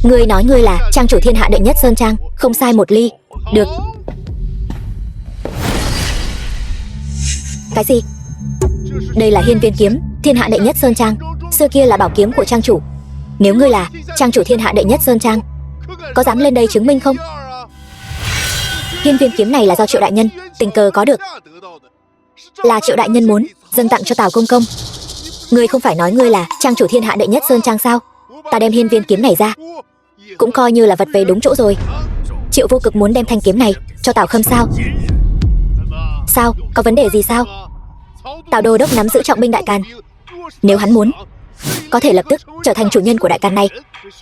Ngươi nói ngươi là trang chủ thiên hạ đệ nhất sơn trang, không sai một ly. Được. Cái gì? Đây là hiên viên kiếm, thiên hạ đệ nhất sơn trang. Xưa kia là bảo kiếm của trang chủ. Nếu ngươi là trang chủ thiên hạ đệ nhất sơn trang, có dám lên đây chứng minh không? Hiên viên kiếm này là do Triệu đại nhân tình cờ có được, là Triệu đại nhân muốn dâng tặng cho Tào công công. Ngươi không phải nói ngươi là trang chủ thiên hạ đệ nhất sơn trang sao? Ta đem hiên viên kiếm này ra, cũng coi như là vật về đúng chỗ rồi. Triệu vô cực muốn đem thanh kiếm này cho Tào Khâm sao? Sao, có vấn đề gì sao? Tào đô đốc nắm giữ trọng binh Đại Càn, nếu hắn muốn, có thể lập tức trở thành chủ nhân của Đại Càn này.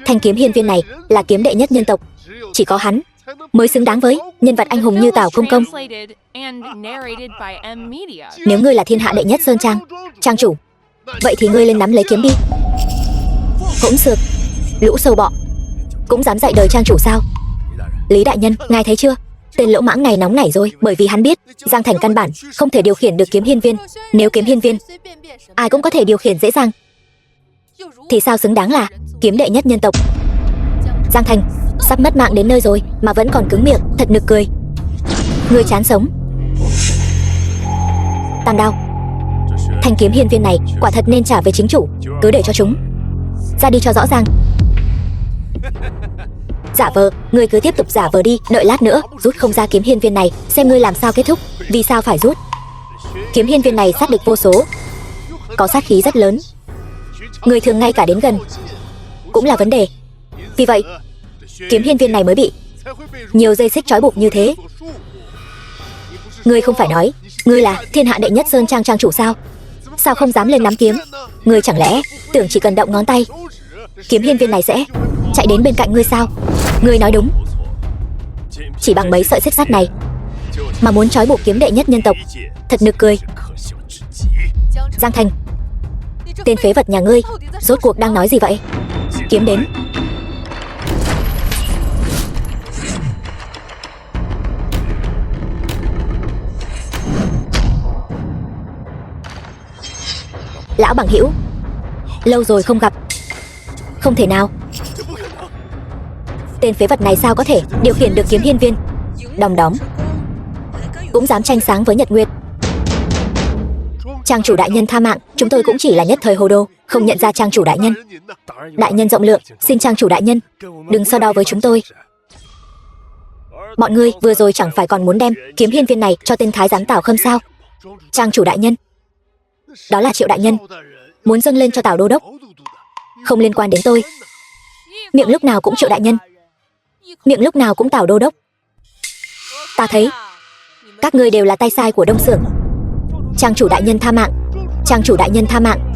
Thanh kiếm hiên viên này là kiếm đệ nhất nhân tộc, chỉ có hắn mới xứng đáng với nhân vật anh hùng như Tào công công. Nếu ngươi là thiên hạ đệ nhất sơn trang, trang chủ, vậy thì ngươi lên nắm lấy kiếm đi. Hỗn xược, lũ sâu bọ, cũng dám dạy đời trang chủ sao? Lý đại nhân, ngài thấy chưa? Tên lỗ mãng này nóng nảy rồi, bởi vì hắn biết Giang Thành căn bản không thể điều khiển được kiếm hiên viên. Nếu kiếm hiên viên ai cũng có thể điều khiển dễ dàng, thì sao xứng đáng là kiếm đệ nhất nhân tộc? Giang Thành sắp mất mạng đến nơi rồi mà vẫn còn cứng miệng, thật nực cười. Ngươi chán sống. Tam đao, thanh kiếm hiên viên này quả thật nên trả về chính chủ, cứ để cho chúng ra đi cho rõ ràng. Giả vờ, ngươi cứ tiếp tục giả vờ đi, đợi lát nữa rút không ra kiếm hiên viên này, xem ngươi làm sao kết thúc. Vì sao phải rút? Kiếm hiên viên này sát địch vô số, có sát khí rất lớn, người thường ngay cả đến gần cũng là vấn đề. Vì vậy kiếm hiên viên này mới bị nhiều dây xích trói buộc như thế. Ngươi không phải nói ngươi là thiên hạ đệ nhất sơn trang trang chủ sao? Sao không dám lên nắm kiếm? Ngươi chẳng lẽ tưởng chỉ cần động ngón tay kiếm hiên viên này sẽ chạy đến bên cạnh ngươi sao? Ngươi nói đúng, chỉ bằng mấy sợi xích sắt này mà muốn trói buộc kiếm đệ nhất nhân tộc, thật nực cười. Giang Thành, tên phế vật nhà ngươi rốt cuộc đang nói gì vậy? Kiếm đến. Lão bằng hữu, lâu rồi không gặp. Không thể nào, tên phế vật này sao có thể điều khiển được kiếm hiên viên? Đom đóm, cũng dám tranh sáng với Nhật Nguyệt. Trang chủ đại nhân tha mạng, chúng tôi cũng chỉ là nhất thời hồ đồ, không nhận ra trang chủ đại nhân. Đại nhân rộng lượng, xin trang chủ đại nhân đừng so đo với chúng tôi. Bọn ngươi vừa rồi chẳng phải còn muốn đem kiếm hiên viên này cho tên thái giám Tào Khâm sao? Trang chủ đại nhân, đó là Triệu đại nhân muốn dâng lên cho Tào đô đốc, không liên quan đến tôi. Miệng lúc nào cũng Triệu đại nhân, miệng lúc nào cũng Tào đô đốc. Ta thấy các ngươi đều là tay sai của Đông Xưởng. Trang chủ đại nhân tha mạng, trang chủ đại nhân tha mạng.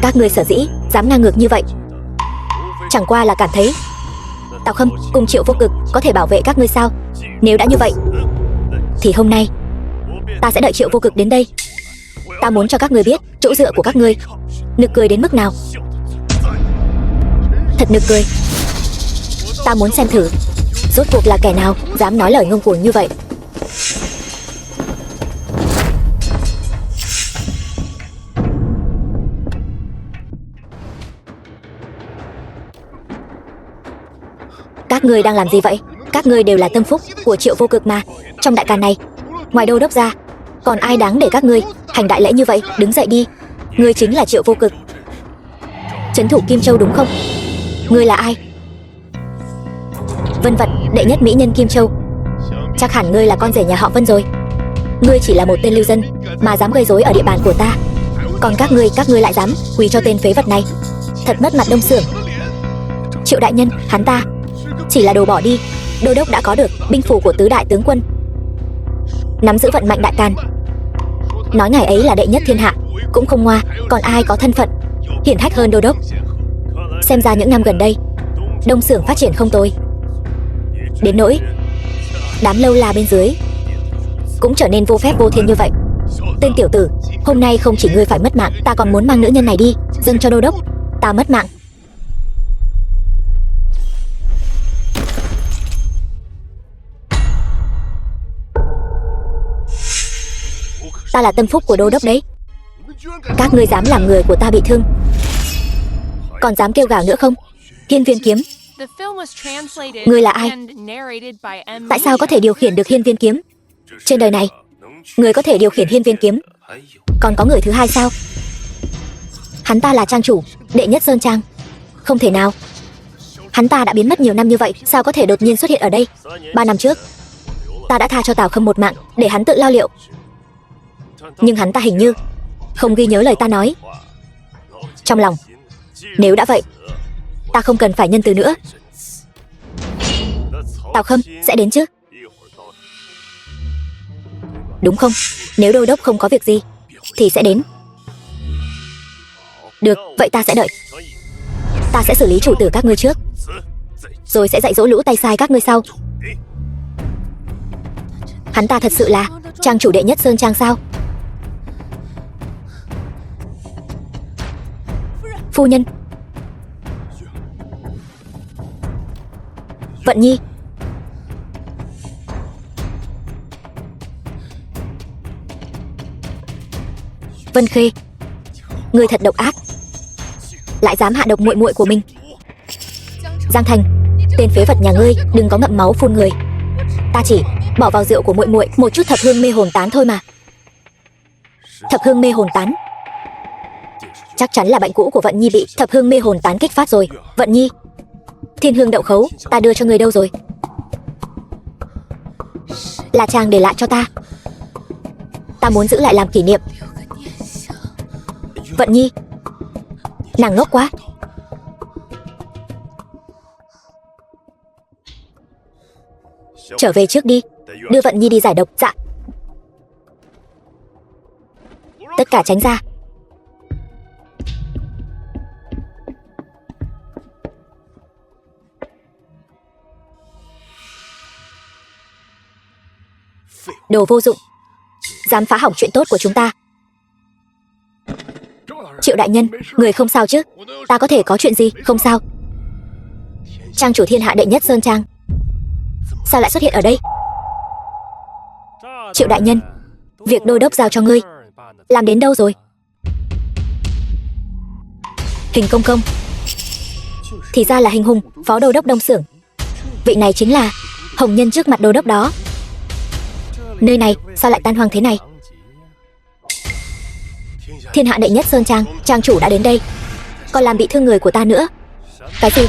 Các ngươi sở dĩ dám ngang ngược như vậy, chẳng qua là cảm thấy Tào Khâm cùng Triệu vô cực có thể bảo vệ các ngươi sao? Nếu đã như vậy, thì hôm nay ta sẽ đợi Triệu vô cực đến đây. Ta muốn cho các ngươi biết chỗ dựa của các ngươi nực cười đến mức nào. Thật nực cười. Ta muốn xem thử rốt cuộc là kẻ nào dám nói lời ngông cuồng như vậy. Các ngươi đang làm gì vậy? Các ngươi đều là tâm phúc của Triệu vô cực mà. Trong Đại Càn này, ngoài đô đốc ra, còn ai đáng để các ngươi hành đại lễ như vậy? Đứng dậy đi. Ngươi chính là Triệu vô cực, trấn thủ Kim Châu đúng không? Ngươi là ai? Vân Vật, đệ nhất mỹ nhân Kim Châu. Chắc hẳn ngươi là con rể nhà họ Vân rồi. Ngươi chỉ là một tên lưu dân mà dám gây rối ở địa bàn của ta. Còn các ngươi lại dám quỳ cho tên phế vật này, thật mất mặt Đông Xưởng. Triệu đại nhân, hắn ta chỉ là đồ bỏ đi. Đô đốc đã có được binh phủ của tứ đại tướng quân, nắm giữ vận mạnh Đại Càn. Nói ngài ấy là đệ nhất thiên hạ cũng không ngoa, còn ai có thân phận hiển hách hơn đô đốc? Xem ra những năm gần đây Đông Xưởng phát triển không tồi, đến nỗi đám lâu la bên dưới cũng trở nên vô phép vô thiên như vậy. Tên tiểu tử, hôm nay không chỉ ngươi phải mất mạng, ta còn muốn mang nữ nhân này đi dâng cho đô đốc. Ta mất mạng. Ta là tâm phúc của đô đốc đấy. Các ngươi dám làm người của ta bị thương, còn dám kêu gào nữa không? Hiên viên kiếm. Ngươi là ai? Tại sao có thể điều khiển được hiên viên kiếm? Trên đời này, người có thể điều khiển hiên viên kiếm, còn có người thứ hai sao? Hắn ta là trang chủ đệ nhất Sơn Trang. Không thể nào. Hắn ta đã biến mất nhiều năm như vậy, sao có thể đột nhiên xuất hiện ở đây? 3 năm trước, ta đã tha cho Tào Khâm một mạng để hắn tự lo liệu. Nhưng hắn ta hình như không ghi nhớ lời ta nói. Trong lòng, nếu đã vậy, ta không cần phải nhân từ nữa. Tào Khâm sẽ đến chứ? Đúng không? Nếu đô đốc không có việc gì thì sẽ đến. Được, vậy ta sẽ đợi. Ta sẽ xử lý chủ tử các ngươi trước, rồi sẽ dạy dỗ lũ tay sai các ngươi sau. Hắn ta thật sự là trang chủ đệ nhất Sơn Trang sao? Phu nhân. Vận Nhi. Vân Khê, ngươi thật độc ác, lại dám hạ độc muội muội của mình. Giang Thành, tên phế vật nhà ngươi, đừng có ngậm máu phun người. Ta chỉ bỏ vào rượu của muội muội một chút thập hương mê hồn tán thôi mà. Thập hương mê hồn tán? Chắc chắn là bệnh cũ của Vận Nhi bị thập hương mê hồn tán kích phát rồi. Vận Nhi, thiên hương đậu khấu ta đưa cho ngươi đâu rồi? Là chàng để lại cho ta. Ta muốn giữ lại làm kỷ niệm. Vận Nhi, nàng ngốc quá. Trở về trước đi, đưa Vận Nhi đi giải độc. Dạ. Tất cả tránh ra. Đồ vô dụng, dám phá hỏng chuyện tốt của chúng ta. Triệu đại nhân, người không sao chứ? Ta có thể có chuyện gì? Không sao. Trang chủ thiên hạ đệ nhất Sơn Trang sao lại xuất hiện ở đây? Triệu đại nhân, việc đô đốc giao cho ngươi làm đến đâu rồi? Hình công công. Thì ra là Hình Hùng, phó đô đốc Đông Xưởng. Vị này chính là hồng nhân trước mặt đô đốc đó. Nơi này sao lại tan hoang thế này? Thiên hạ đệ nhất Sơn Trang, trang chủ đã đến đây, còn làm bị thương người của ta nữa. Cái gì?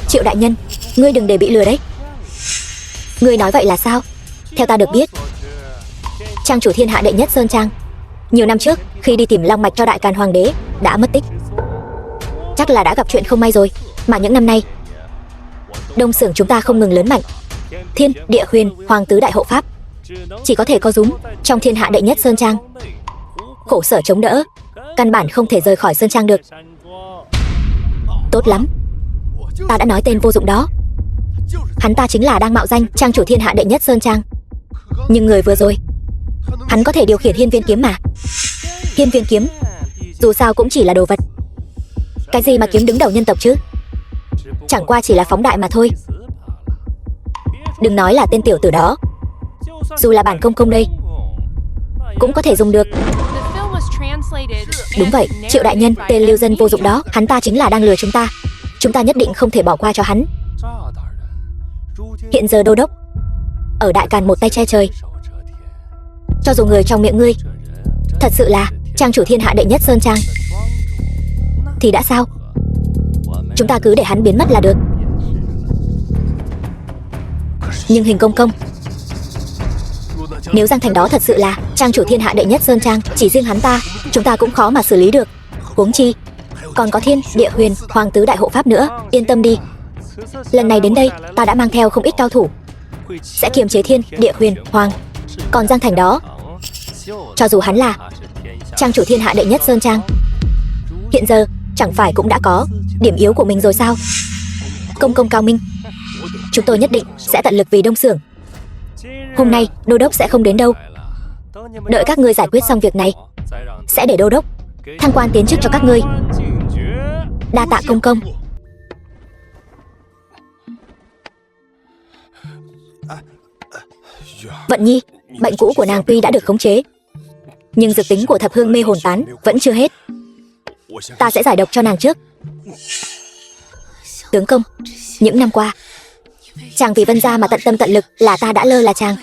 Triệu đại nhân, ngươi đừng để bị lừa đấy. Ngươi nói vậy là sao? Theo ta được biết, trang chủ thiên hạ đệ nhất Sơn Trang nhiều năm trước khi đi tìm long mạch cho Đại Càn Hoàng đế đã mất tích. Chắc là đã gặp chuyện không may rồi. Mà những năm nay Đông Xưởng chúng ta không ngừng lớn mạnh. Thiên, địa, huyền, hoàng tứ đại hộ pháp chỉ có thể co rúm trong thiên hạ đệ nhất Sơn Trang, khổ sở chống đỡ, căn bản không thể rời khỏi Sơn Trang được. Tốt lắm, ta đã nói tên vô dụng đó. Hắn ta chính là đang mạo danh trang chủ thiên hạ đệ nhất Sơn Trang. Nhưng người vừa rồi, hắn có thể điều khiển hiên viên kiếm mà. Hiên viên kiếm dù sao cũng chỉ là đồ vật. Cái gì mà kiếm đứng đầu nhân tộc chứ? Chẳng qua chỉ là phóng đại mà thôi. Đừng nói là tên tiểu tử đó, dù là bản công công đây cũng có thể dùng được. Đúng vậy, Triệu đại nhân, tên lưu dân vô dụng đó, hắn ta chính là đang lừa chúng ta. Chúng ta nhất định không thể bỏ qua cho hắn. Hiện giờ đô đốc ở Đại Càn một tay che trời. Cho dù người trong miệng ngươi thật sự là trang chủ thiên hạ đệ nhất Sơn Trang thì đã sao? Chúng ta cứ để hắn biến mất là được. Nhưng Hình công công, nếu Giang Thành đó thật sự là trang chủ thiên hạ đệ nhất Sơn Trang, chỉ riêng hắn ta chúng ta cũng khó mà xử lý được. Huống chi còn có Thiên, Địa, Huyền, Hoàng tứ đại hộ pháp nữa. Yên tâm đi, lần này đến đây ta đã mang theo không ít cao thủ, sẽ kiềm chế Thiên, Địa, Huyền, Hoàng. Còn Giang Thành đó, cho dù hắn là trang chủ thiên hạ đệ nhất Sơn Trang, hiện giờ chẳng phải cũng đã có điểm yếu của mình rồi sao? Công công cao minh, chúng tôi nhất định sẽ tận lực vì Đông Xưởng. Hôm nay đô đốc sẽ không đến đâu. Đợi các ngươi giải quyết xong việc này, sẽ để đô đốc thăng quan tiến chức cho các ngươi. Đa tạ công công. Vận Nhi, bệnh cũ của nàng tuy đã được khống chế, nhưng dược tính của thập hương mê hồn tán vẫn chưa hết. Ta sẽ giải độc cho nàng trước. Tướng công, những năm qua chàng vì Vân gia mà tận tâm tận lực, là ta đã lơ là chàng.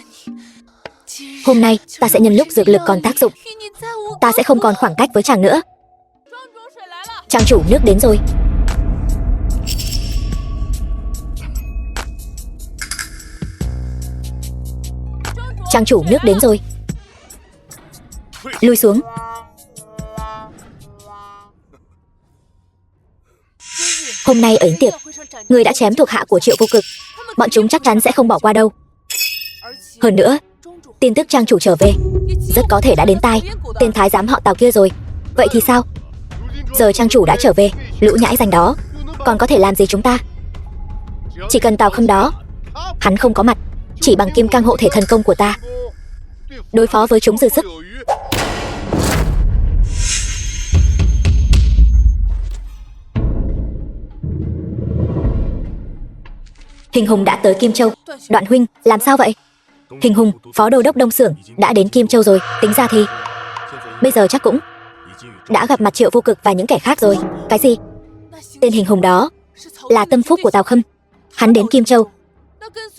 Hôm nay ta sẽ nhân lúc dược lực còn tác dụng, ta sẽ không còn khoảng cách với chàng nữa. Trang chủ, nước đến rồi. Trang chủ, nước đến rồi. Lui xuống. Hôm nay ở yến tiệc, người đã chém thuộc hạ của Triệu Vô Cực, bọn chúng chắc chắn sẽ không bỏ qua đâu. Hơn nữa, tin tức trang chủ trở về rất có thể đã đến tai tên thái giám họ Tào kia rồi. Vậy thì sao? Giờ trang chủ đã trở về, lũ nhãi danh đó còn có thể làm gì chúng ta? Chỉ cần Tào Khâm đó, hắn không có mặt, chỉ bằng kim cang hộ thể thần công của ta đối phó với chúng dư sức. Hình Hùng đã tới Kim Châu. Đoạn huynh, làm sao vậy? Hình Hùng, phó đô đốc Đông Xưởng, đã đến Kim Châu rồi. Tính ra thì bây giờ chắc cũng đã gặp mặt Triệu Vô Cực và những kẻ khác rồi. Cái gì? Tên Hình Hùng đó là tâm phúc của Tào Khâm, hắn đến Kim Châu.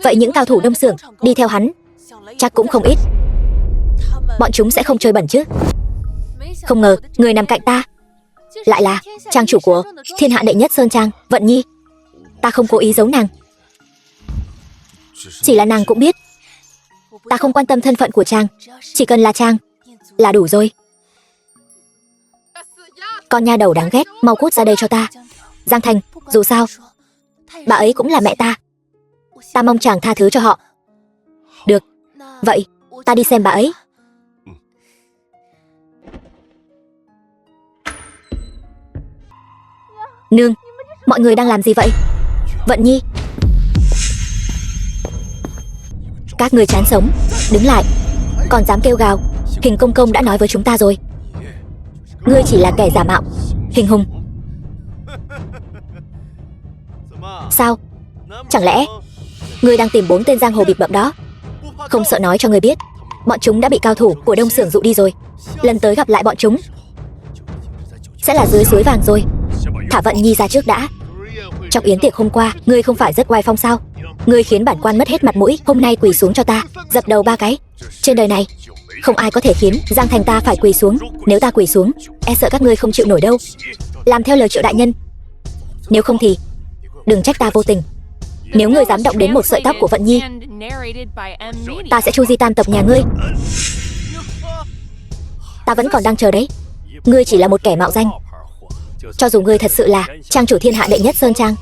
Vậy những cao thủ Đông Xưởng đi theo hắn chắc cũng không ít. Bọn chúng sẽ không chơi bẩn chứ? Không ngờ người nằm cạnh ta lại là trang chủ của thiên hạ đệ nhất Sơn Trang, Vận Nhi. Ta không cố ý giấu nàng, chỉ là nàng cũng biết ta không quan tâm thân phận của chàng, chỉ cần là chàng là đủ rồi. Con nha đầu đáng ghét, mau cút ra đây cho ta. Giang Thành, dù sao bà ấy cũng là mẹ ta, ta mong chàng tha thứ cho họ. Được, vậy ta đi xem bà ấy. Nương, mọi người đang làm gì vậy? Vận Nhi, các người chán sống, đứng lại, còn dám kêu gào. Hình công công đã nói với chúng ta rồi, ngươi chỉ là kẻ giả mạo. Hình Hùng, sao? Chẳng lẽ ngươi đang tìm 4 tên giang hồ bịp bợm đó? Không sợ nói cho ngươi biết, bọn chúng đã bị cao thủ của Đông Xưởng dụ đi rồi. Lần tới gặp lại bọn chúng sẽ là dưới suối vàng rồi. Thả Vận Nhi ra trước đã. Trong yến tiệc hôm qua, ngươi không phải rất oai phong sao? Ngươi khiến bản quan mất hết mặt mũi, hôm nay quỳ xuống cho ta, dập đầu 3 cái. Trên đời này không ai có thể khiến Giang Thành ta phải quỳ xuống. Nếu ta quỳ xuống, e sợ các ngươi không chịu nổi đâu. Làm theo lời Triệu đại nhân, nếu không thì đừng trách ta vô tình. Nếu ngươi dám động đến một sợi tóc của Vận Nhi, ta sẽ chu di tam tộc nhà ngươi. Ta vẫn còn đang chờ đấy. Ngươi chỉ là một kẻ mạo danh. Cho dù ngươi thật sự là trang chủ thiên hạ đệ nhất Sơn Trang,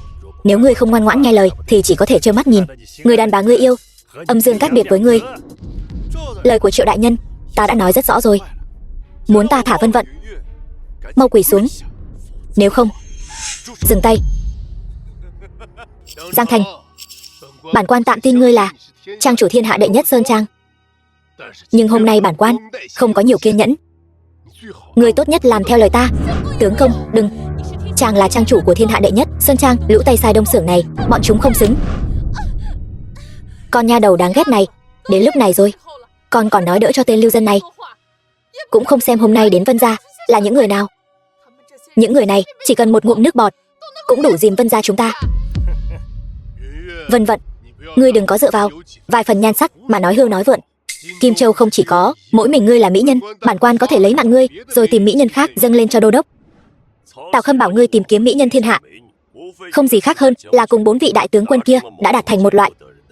nếu ngươi không ngoan ngoãn nghe lời thì chỉ có thể trơ mắt nhìn người đàn bà ngươi yêu âm dương cách biệt với ngươi. Lời của Triệu đại nhân ta đã nói rất rõ rồi. Muốn ta thả Vân Vận, mau quỳ xuống, nếu không dừng tay. Giang Thành, bản quan tạm tin ngươi là trang chủ thiên hạ đệ nhất Sơn Trang, nhưng hôm nay bản quan không có nhiều kiên nhẫn. Ngươi tốt nhất làm theo lời ta. Tướng công, đừng. Chàng là trang chủ của thiên hạ đệ nhất Sơn Trang, lũ tay sai Đông Xưởng này, bọn chúng không xứng. Con nha đầu đáng ghét này, đến lúc này rồi con còn nói đỡ cho tên lưu dân này. Cũng không xem hôm nay đến Vân gia là những người nào. Những người này chỉ cần một ngụm nước bọt cũng đủ dìm Vân gia chúng ta. Vân Vận, ngươi đừng có dựa vào vài phần nhan sắc mà nói hưu nói vượn. Kim Châu không chỉ có mỗi mình ngươi là mỹ nhân, bản quan có thể lấy mạng ngươi rồi tìm mỹ nhân khác dâng lên cho đô đốc. Tào Khâm bảo ngươi tìm kiếm mỹ nhân thiên hạ, không gì khác hơn là cùng 4 vị đại tướng quân kia đã đạt thành một loại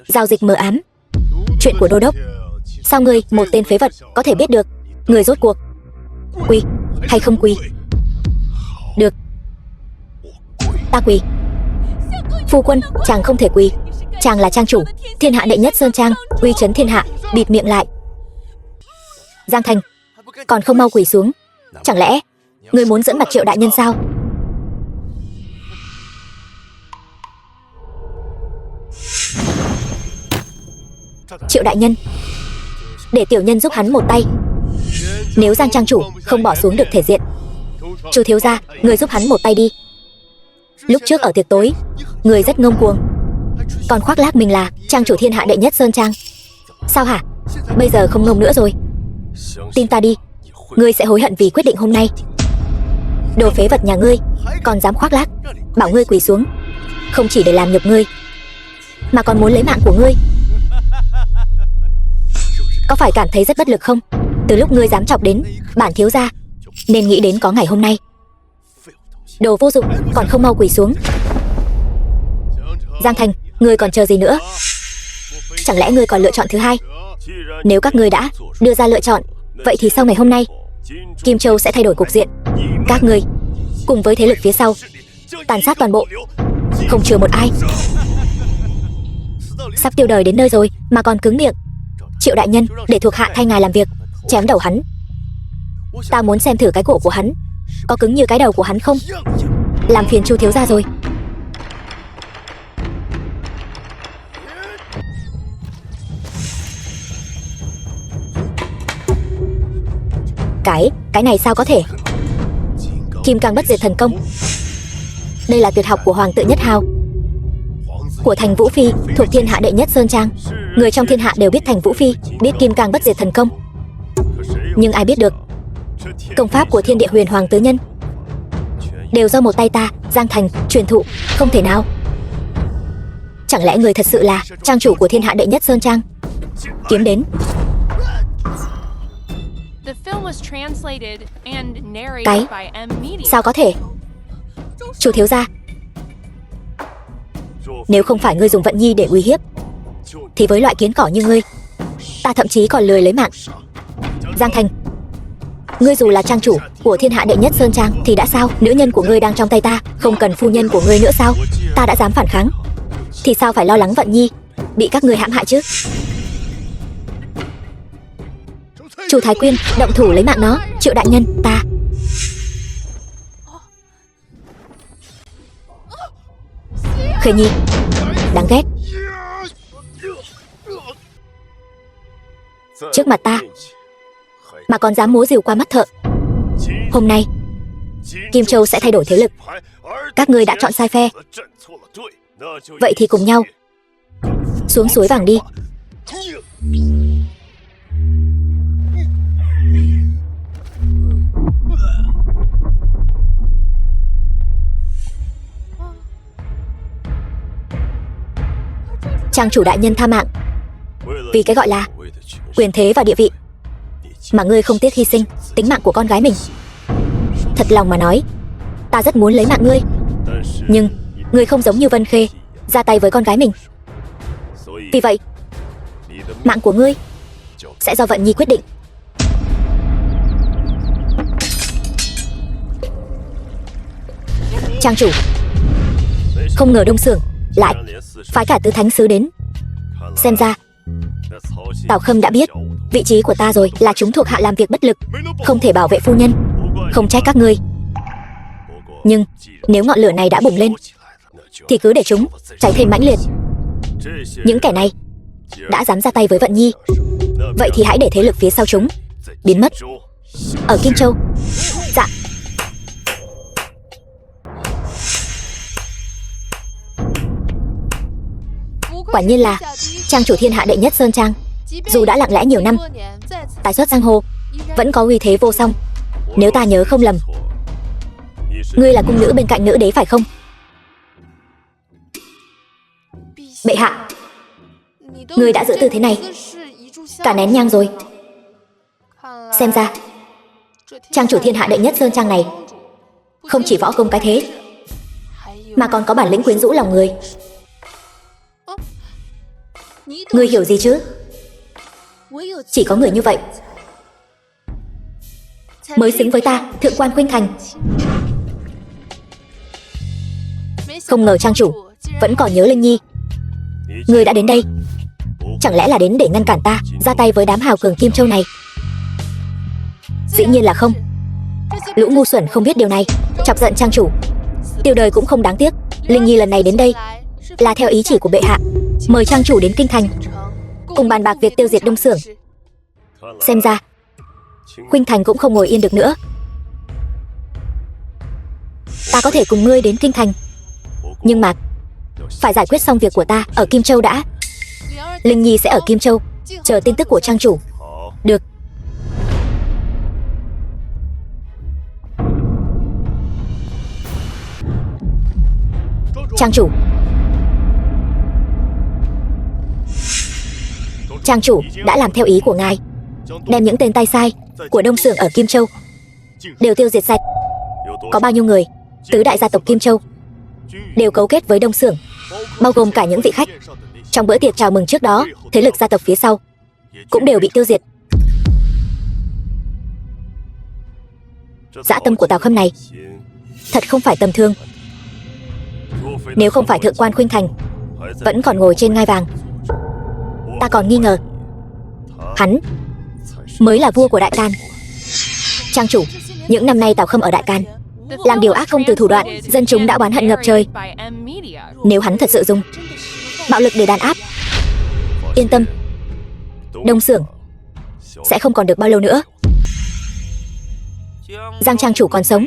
giao dịch mờ ám. Chuyện của đô đốc, sao ngươi, một tên phế vật, có thể biết được? Người rốt cuộc quỳ hay không quỳ? Được, ta quỳ. Phu quân, chàng không thể quỳ. Chàng là trang chủ thiên hạ đệ nhất Sơn Trang, uy chấn thiên hạ. Bịt miệng lại. Giang Thành, còn không mau quỳ xuống? Chẳng lẽ ngươi muốn dẫn mặt Triệu đại nhân sao? Triệu đại nhân, để tiểu nhân giúp hắn một tay. Nếu Giang trang chủ không bỏ xuống được thể diện, Chu thiếu gia, người giúp hắn một tay đi. Lúc trước ở tiệc tối, người rất ngông cuồng, còn khoác lác mình là trang chủ thiên hạ đệ nhất Sơn Trang. Sao hả? Bây giờ không ngông nữa rồi. Tin ta đi, ngươi sẽ hối hận vì quyết định hôm nay. Đồ phế vật nhà ngươi còn dám khoác lác, bảo ngươi quỳ xuống. không chỉ để làm nhục ngươi, mà còn muốn lấy mạng của ngươi. Có phải cảm thấy rất bất lực không? Từ lúc ngươi dám chọc đến bản thiếu gia, nên nghĩ đến có ngày hôm nay. Đồ vô dụng, còn không mau quỳ xuống. Giang Thành, ngươi còn chờ gì nữa? Chẳng lẽ ngươi còn lựa chọn thứ hai? Nếu các ngươi đã đưa ra lựa chọn, vậy thì sau ngày hôm nay, Kim Châu sẽ thay đổi cục diện. Các ngươi cùng với thế lực phía sau tàn sát toàn bộ, không chừa một ai. Sắp tiêu đời đến nơi rồi mà còn cứng miệng. Triệu đại nhân, để thuộc hạ thay ngài làm việc, chém đầu hắn. Ta muốn xem thử cái cổ của hắn có cứng như cái đầu của hắn không. Làm phiền Chu thiếu gia rồi. Cái này sao có thể? Kim Cang Bất Diệt Thần Công. Đây là tuyệt học của Hoàng tự Nhất Hào, của Thành Vũ Phi, thuộc Thiên Hạ Đệ Nhất Sơn Trang. Người trong thiên hạ đều biết Thành Vũ Phi biết Kim Cang Bất Diệt Thần Công, nhưng ai biết được công pháp của Thiên Địa Huyền Hoàng Tứ Nhân đều do một tay ta, Giang Thành, truyền thụ. Không thể nào. Chẳng lẽ người thật sự là trang chủ của Thiên Hạ Đệ Nhất Sơn Trang? Kiếm đến. Cái sao có thể? Chu thiếu gia, nếu không phải ngươi dùng Vận Nhi để uy hiếp, thì với loại kiến cỏ như ngươi, ta thậm chí còn lười lấy mạng. Giang Thành, ngươi dù là trang chủ của Thiên Hạ Đệ Nhất Sơn Trang thì đã sao? Nữ nhân của ngươi đang trong tay ta, không cần phu nhân của ngươi nữa sao? Ta đã dám phản kháng, thì sao phải lo lắng Vận Nhi bị các ngươi hãm hại chứ? Chu Thái Quyên, động thủ lấy mạng nó. Triệu đại nhân, ta. Khởi Nhi, đáng ghét. Trước mặt ta mà còn dám múa rìu qua mắt thợ. Hôm nay Kim Châu sẽ thay đổi thế lực. Các ngươi đã chọn sai phe, vậy thì cùng nhau xuống suối vàng đi. Trang chủ đại nhân tha mạng, vì cái gọi là quyền thế và địa vị mà ngươi không tiếc hy sinh tính mạng của con gái mình. Thật lòng mà nói, ta rất muốn lấy mạng ngươi, nhưng ngươi không giống như Vân Khê ra tay với con gái mình. Vì vậy, mạng của ngươi sẽ do Vận Nhi quyết định. Trang chủ, không ngờ Đông Xưởng lại phái cả Tứ Thánh Sứ đến. Xem ra Tào Khâm đã biết vị trí của ta rồi, là chúng thuộc hạ làm việc bất lực, không thể bảo vệ phu nhân. Không trách các ngươi, nhưng nếu ngọn lửa này đã bùng lên thì cứ để chúng cháy thêm mãnh liệt. Những kẻ này đã dám ra tay với Vận Nhi, vậy thì hãy để thế lực phía sau chúng biến mất ở Kim Châu. Dạ. Quả nhiên là trang chủ Thiên Hạ Đệ Nhất Sơn Trang, dù đã lặng lẽ nhiều năm, tái xuất giang hồ vẫn có uy thế vô song. Nếu ta nhớ không lầm, ngươi là cung nữ bên cạnh nữ đế phải không? Bệ hạ, ngươi đã giữ tư thế này cả nén nhang rồi. Xem ra trang chủ Thiên Hạ Đệ Nhất Sơn Trang này không chỉ võ công cái thế, mà còn có bản lĩnh quyến rũ lòng người. Ngươi hiểu gì chứ? Chỉ có người như vậy mới xứng với ta, thượng quan Khuynh Thành. Không ngờ trang chủ vẫn còn nhớ Linh Nhi. Ngươi đã đến đây, chẳng lẽ là đến để ngăn cản ta ra tay với đám hào cường Kim Châu này? Dĩ nhiên là không. Lũ ngu xuẩn không biết điều này, chọc giận trang chủ, tiêu đời cũng không đáng tiếc. Linh Nhi lần này đến đây là theo ý chỉ của bệ hạ, mời trang chủ đến kinh thành cùng bàn bạc việc tiêu diệt Đông Xưởng. Xem ra Khuynh Thành cũng không ngồi yên được nữa. Ta có thể cùng ngươi đến kinh thành, nhưng mà phải giải quyết xong việc của ta ở Kim Châu đã. Linh Nhi sẽ ở Kim Châu chờ tin tức của trang chủ. Được. Trang chủ, Trang chủ đã làm theo ý của ngài, đem những tên tay sai của Đông Xưởng ở Kim Châu đều tiêu diệt sạch. Có bao nhiêu người, tứ đại gia tộc Kim Châu đều cấu kết với Đông Xưởng, bao gồm cả những vị khách trong bữa tiệc chào mừng trước đó. Thế lực gia tộc phía sau cũng đều bị tiêu diệt. Dã tâm của Tào Khâm này thật không phải tầm thường. Nếu không phải thượng quan Khuynh Thành vẫn còn ngồi trên ngai vàng, ta còn nghi ngờ hắn mới là vua của Đại Can. Trang chủ, những năm nay Tào Khâm ở Đại Can làm điều ác không từ thủ đoạn, dân chúng đã oán hận ngập trời. Nếu hắn thật sự dùng bạo lực để đàn áp, yên tâm, Đông Xưởng sẽ không còn được bao lâu nữa. Giang trang chủ còn sống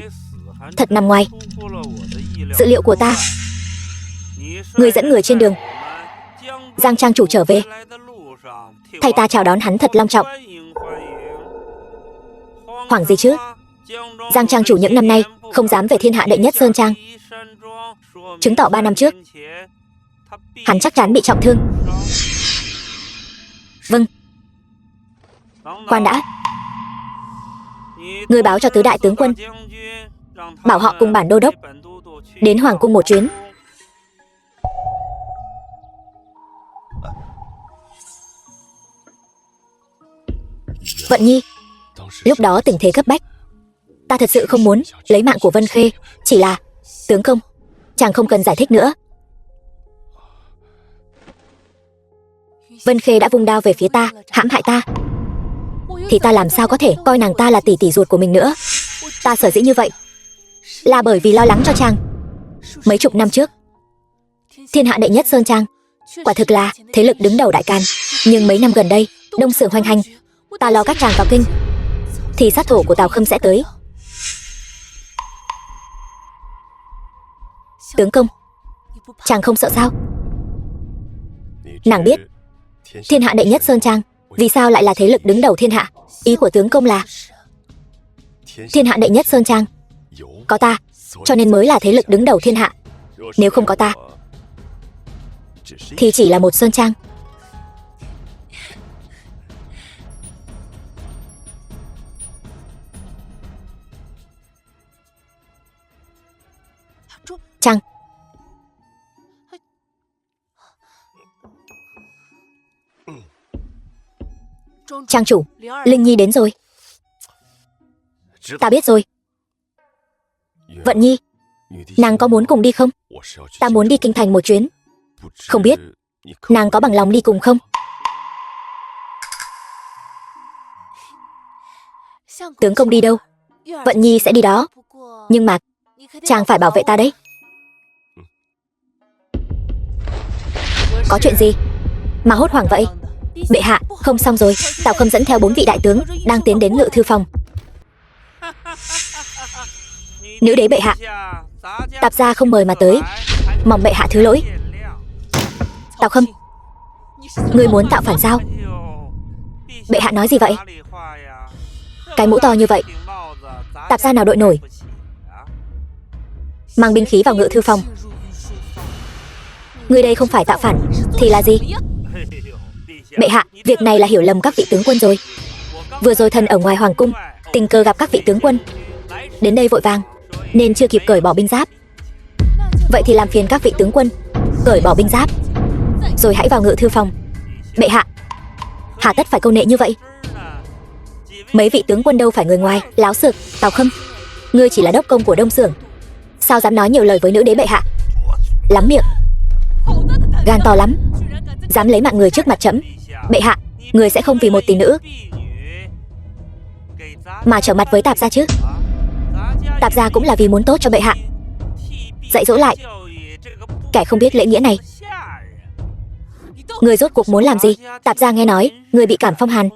thật nằm ngoài dự liệu của ta. Người dẫn người trên đường Giang trang chủ trở về, thay ta chào đón hắn thật long trọng. Hoảng gì chứ? Giang trang chủ những năm nay không dám về thiên hạ đệ nhất Sơn Trang, chứng tỏ 3 năm trước hắn chắc chắn bị trọng thương. Vâng. Khoan đã, người báo cho tứ đại tướng quân, bảo họ cùng bản đô đốc đến hoàng cung một chuyến. Vận Nhi, lúc đó tình thế cấp bách, ta thật sự không muốn lấy mạng của Vân Khê. Chỉ là, tướng công, chàng không cần giải thích nữa. Vân Khê đã vung đao về phía ta, hãm hại ta, thì ta làm sao có thể coi nàng ta là tỷ tỷ ruột của mình nữa. Ta sở dĩ như vậy là bởi vì lo lắng cho chàng. Mấy chục năm trước, thiên hạ đệ nhất Sơn Trang quả thực là thế lực đứng đầu Đại Can, nhưng mấy năm gần đây Đông Xưởng hoành hành, ta lo các chàng vào kinh thì sát thủ của Tào Khâm sẽ tới. Tướng công, chàng không sợ sao? Nàng biết thiên hạ đệ nhất Sơn Trang vì sao lại là thế lực đứng đầu thiên hạ. Ý của tướng công là thiên hạ đệ nhất Sơn Trang có ta, cho nên mới là thế lực đứng đầu thiên hạ. Nếu không có ta thì chỉ là một Sơn Trang. Trang, trang chủ, Linh Nhi đến rồi. Ta biết rồi. Vận Nhi, nàng có muốn cùng đi không? Ta muốn đi kinh thành một chuyến, không biết nàng có bằng lòng đi cùng không? Tướng công đi đâu, Vận Nhi sẽ đi đó. Nhưng mà chàng phải bảo vệ ta đấy. Có chuyện gì mà hốt hoảng vậy? Bệ hạ, không xong rồi. Tào Khâm dẫn theo 4 vị đại tướng đang tiến đến ngự thư phòng. Nữ đế bệ hạ, Tạp gia không mời mà tới, mong bệ hạ thứ lỗi. Tào Khâm, ngươi muốn tạo phản sao? Bệ hạ nói gì vậy? Cái mũ to như vậy, Tạp gia nào đội nổi? Mang binh khí vào ngự thư phòng. Ngươi đây không phải tạo phản thì là gì? Bệ hạ, việc này là hiểu lầm các vị tướng quân rồi. Vừa rồi thần ở ngoài hoàng cung tình cờ gặp các vị tướng quân đến đây vội vàng nên chưa kịp cởi bỏ binh giáp. Vậy thì làm phiền các vị tướng quân cởi bỏ binh giáp rồi hãy vào ngự thư phòng. Bệ hạ, hà tất phải câu nệ như vậy? Mấy vị tướng quân đâu phải người ngoài. Láo xược. Tào Khâm, ngươi chỉ là đốc công của Đông Xưởng, sao dám nói nhiều lời với nữ đế bệ hạ? Lắm miệng, gan to lắm, dám lấy mạng người trước mặt trẫm. Bệ hạ, người sẽ không vì một tỷ nữ mà trở mặt với Tạp gia chứ? Tạp gia cũng là vì muốn tốt cho bệ hạ. Dạy dỗ lại kẻ không biết lễ nghĩa này. Người rốt cuộc muốn làm gì? Tạp gia nghe nói người bị cảm phong hàn,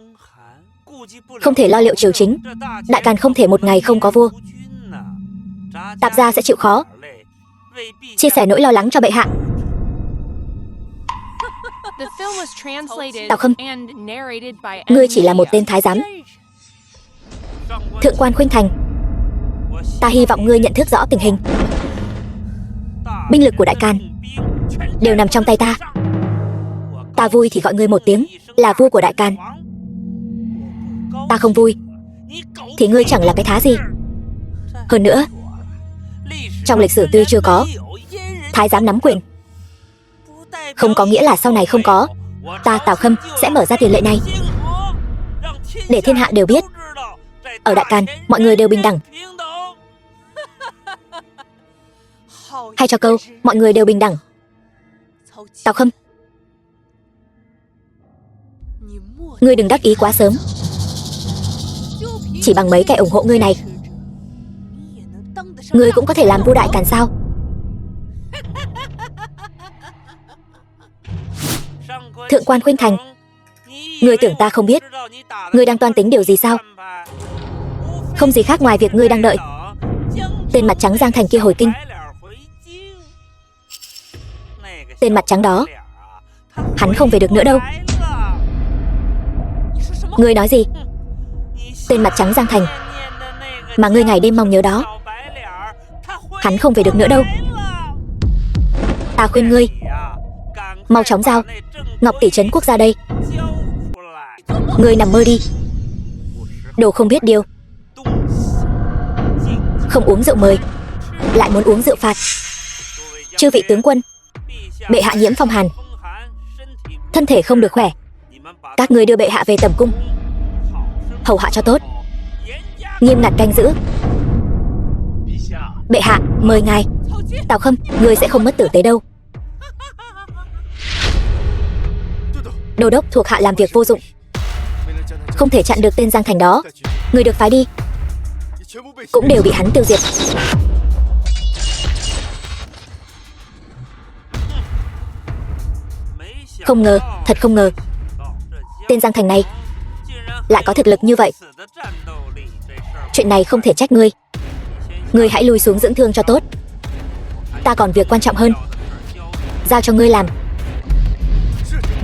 không thể lo liệu triều chính. Đại Càn không thể một ngày không có vua. Tạp gia sẽ chịu khó chia sẻ nỗi lo lắng cho bệ hạ. Tào Khâm, ngươi chỉ là một tên thái giám. Thượng quan Khuynh Thành, ta hy vọng ngươi nhận thức rõ tình hình. Binh lực của Đại Càn đều nằm trong tay ta. Ta vui thì gọi ngươi một tiếng là vua của Đại Càn. Ta không vui thì ngươi chẳng là cái thá gì. Hơn nữa, trong lịch sử tuy chưa có thái giám nắm quyền, không có nghĩa là sau này không có. Ta Tào Khâm sẽ mở ra tiền lệ này để thiên hạ đều biết, ở Đại Càn mọi người đều bình đẳng. Hay cho câu mọi người đều bình đẳng. Tào Khâm, ngươi đừng đắc ý quá sớm. Chỉ bằng mấy kẻ ủng hộ ngươi này, ngươi cũng có thể làm vua Đại Càn sao? Thượng quan Khuynh Thành, ngươi tưởng ta không biết ngươi đang toan tính điều gì sao? Không gì khác ngoài việc ngươi đang đợi tên mặt trắng Giang Thành kia hồi kinh. Tên mặt trắng đó, hắn không về được nữa đâu. Ngươi nói gì? Tên mặt trắng Giang Thành mà ngươi ngày đêm mong nhớ đó, hắn không về được nữa đâu. Ta khuyên ngươi mau chóng giao Ngọc tỷ trấn quốc ra đây. Ngươi nằm mơ đi, đồ không biết điều. Không uống rượu mời, lại muốn uống rượu phạt. Chư vị tướng quân, bệ hạ nhiễm phong hàn, thân thể không được khỏe. Các ngươi đưa bệ hạ về tẩm cung, hầu hạ cho tốt, nghiêm ngặt canh giữ. Bệ hạ mời ngài. Tào Khâm, ngươi sẽ không mất tử tế đâu. Đô đốc thuộc hạ làm việc vô dụng, không thể chặn được tên Giang Thành đó. Người được phái đi cũng đều bị hắn tiêu diệt. Không ngờ, thật không ngờ, tên Giang Thành này lại có thực lực như vậy. Chuyện này không thể trách ngươi. Ngươi hãy lui xuống dưỡng thương cho tốt. Ta còn việc quan trọng hơn, giao cho ngươi làm.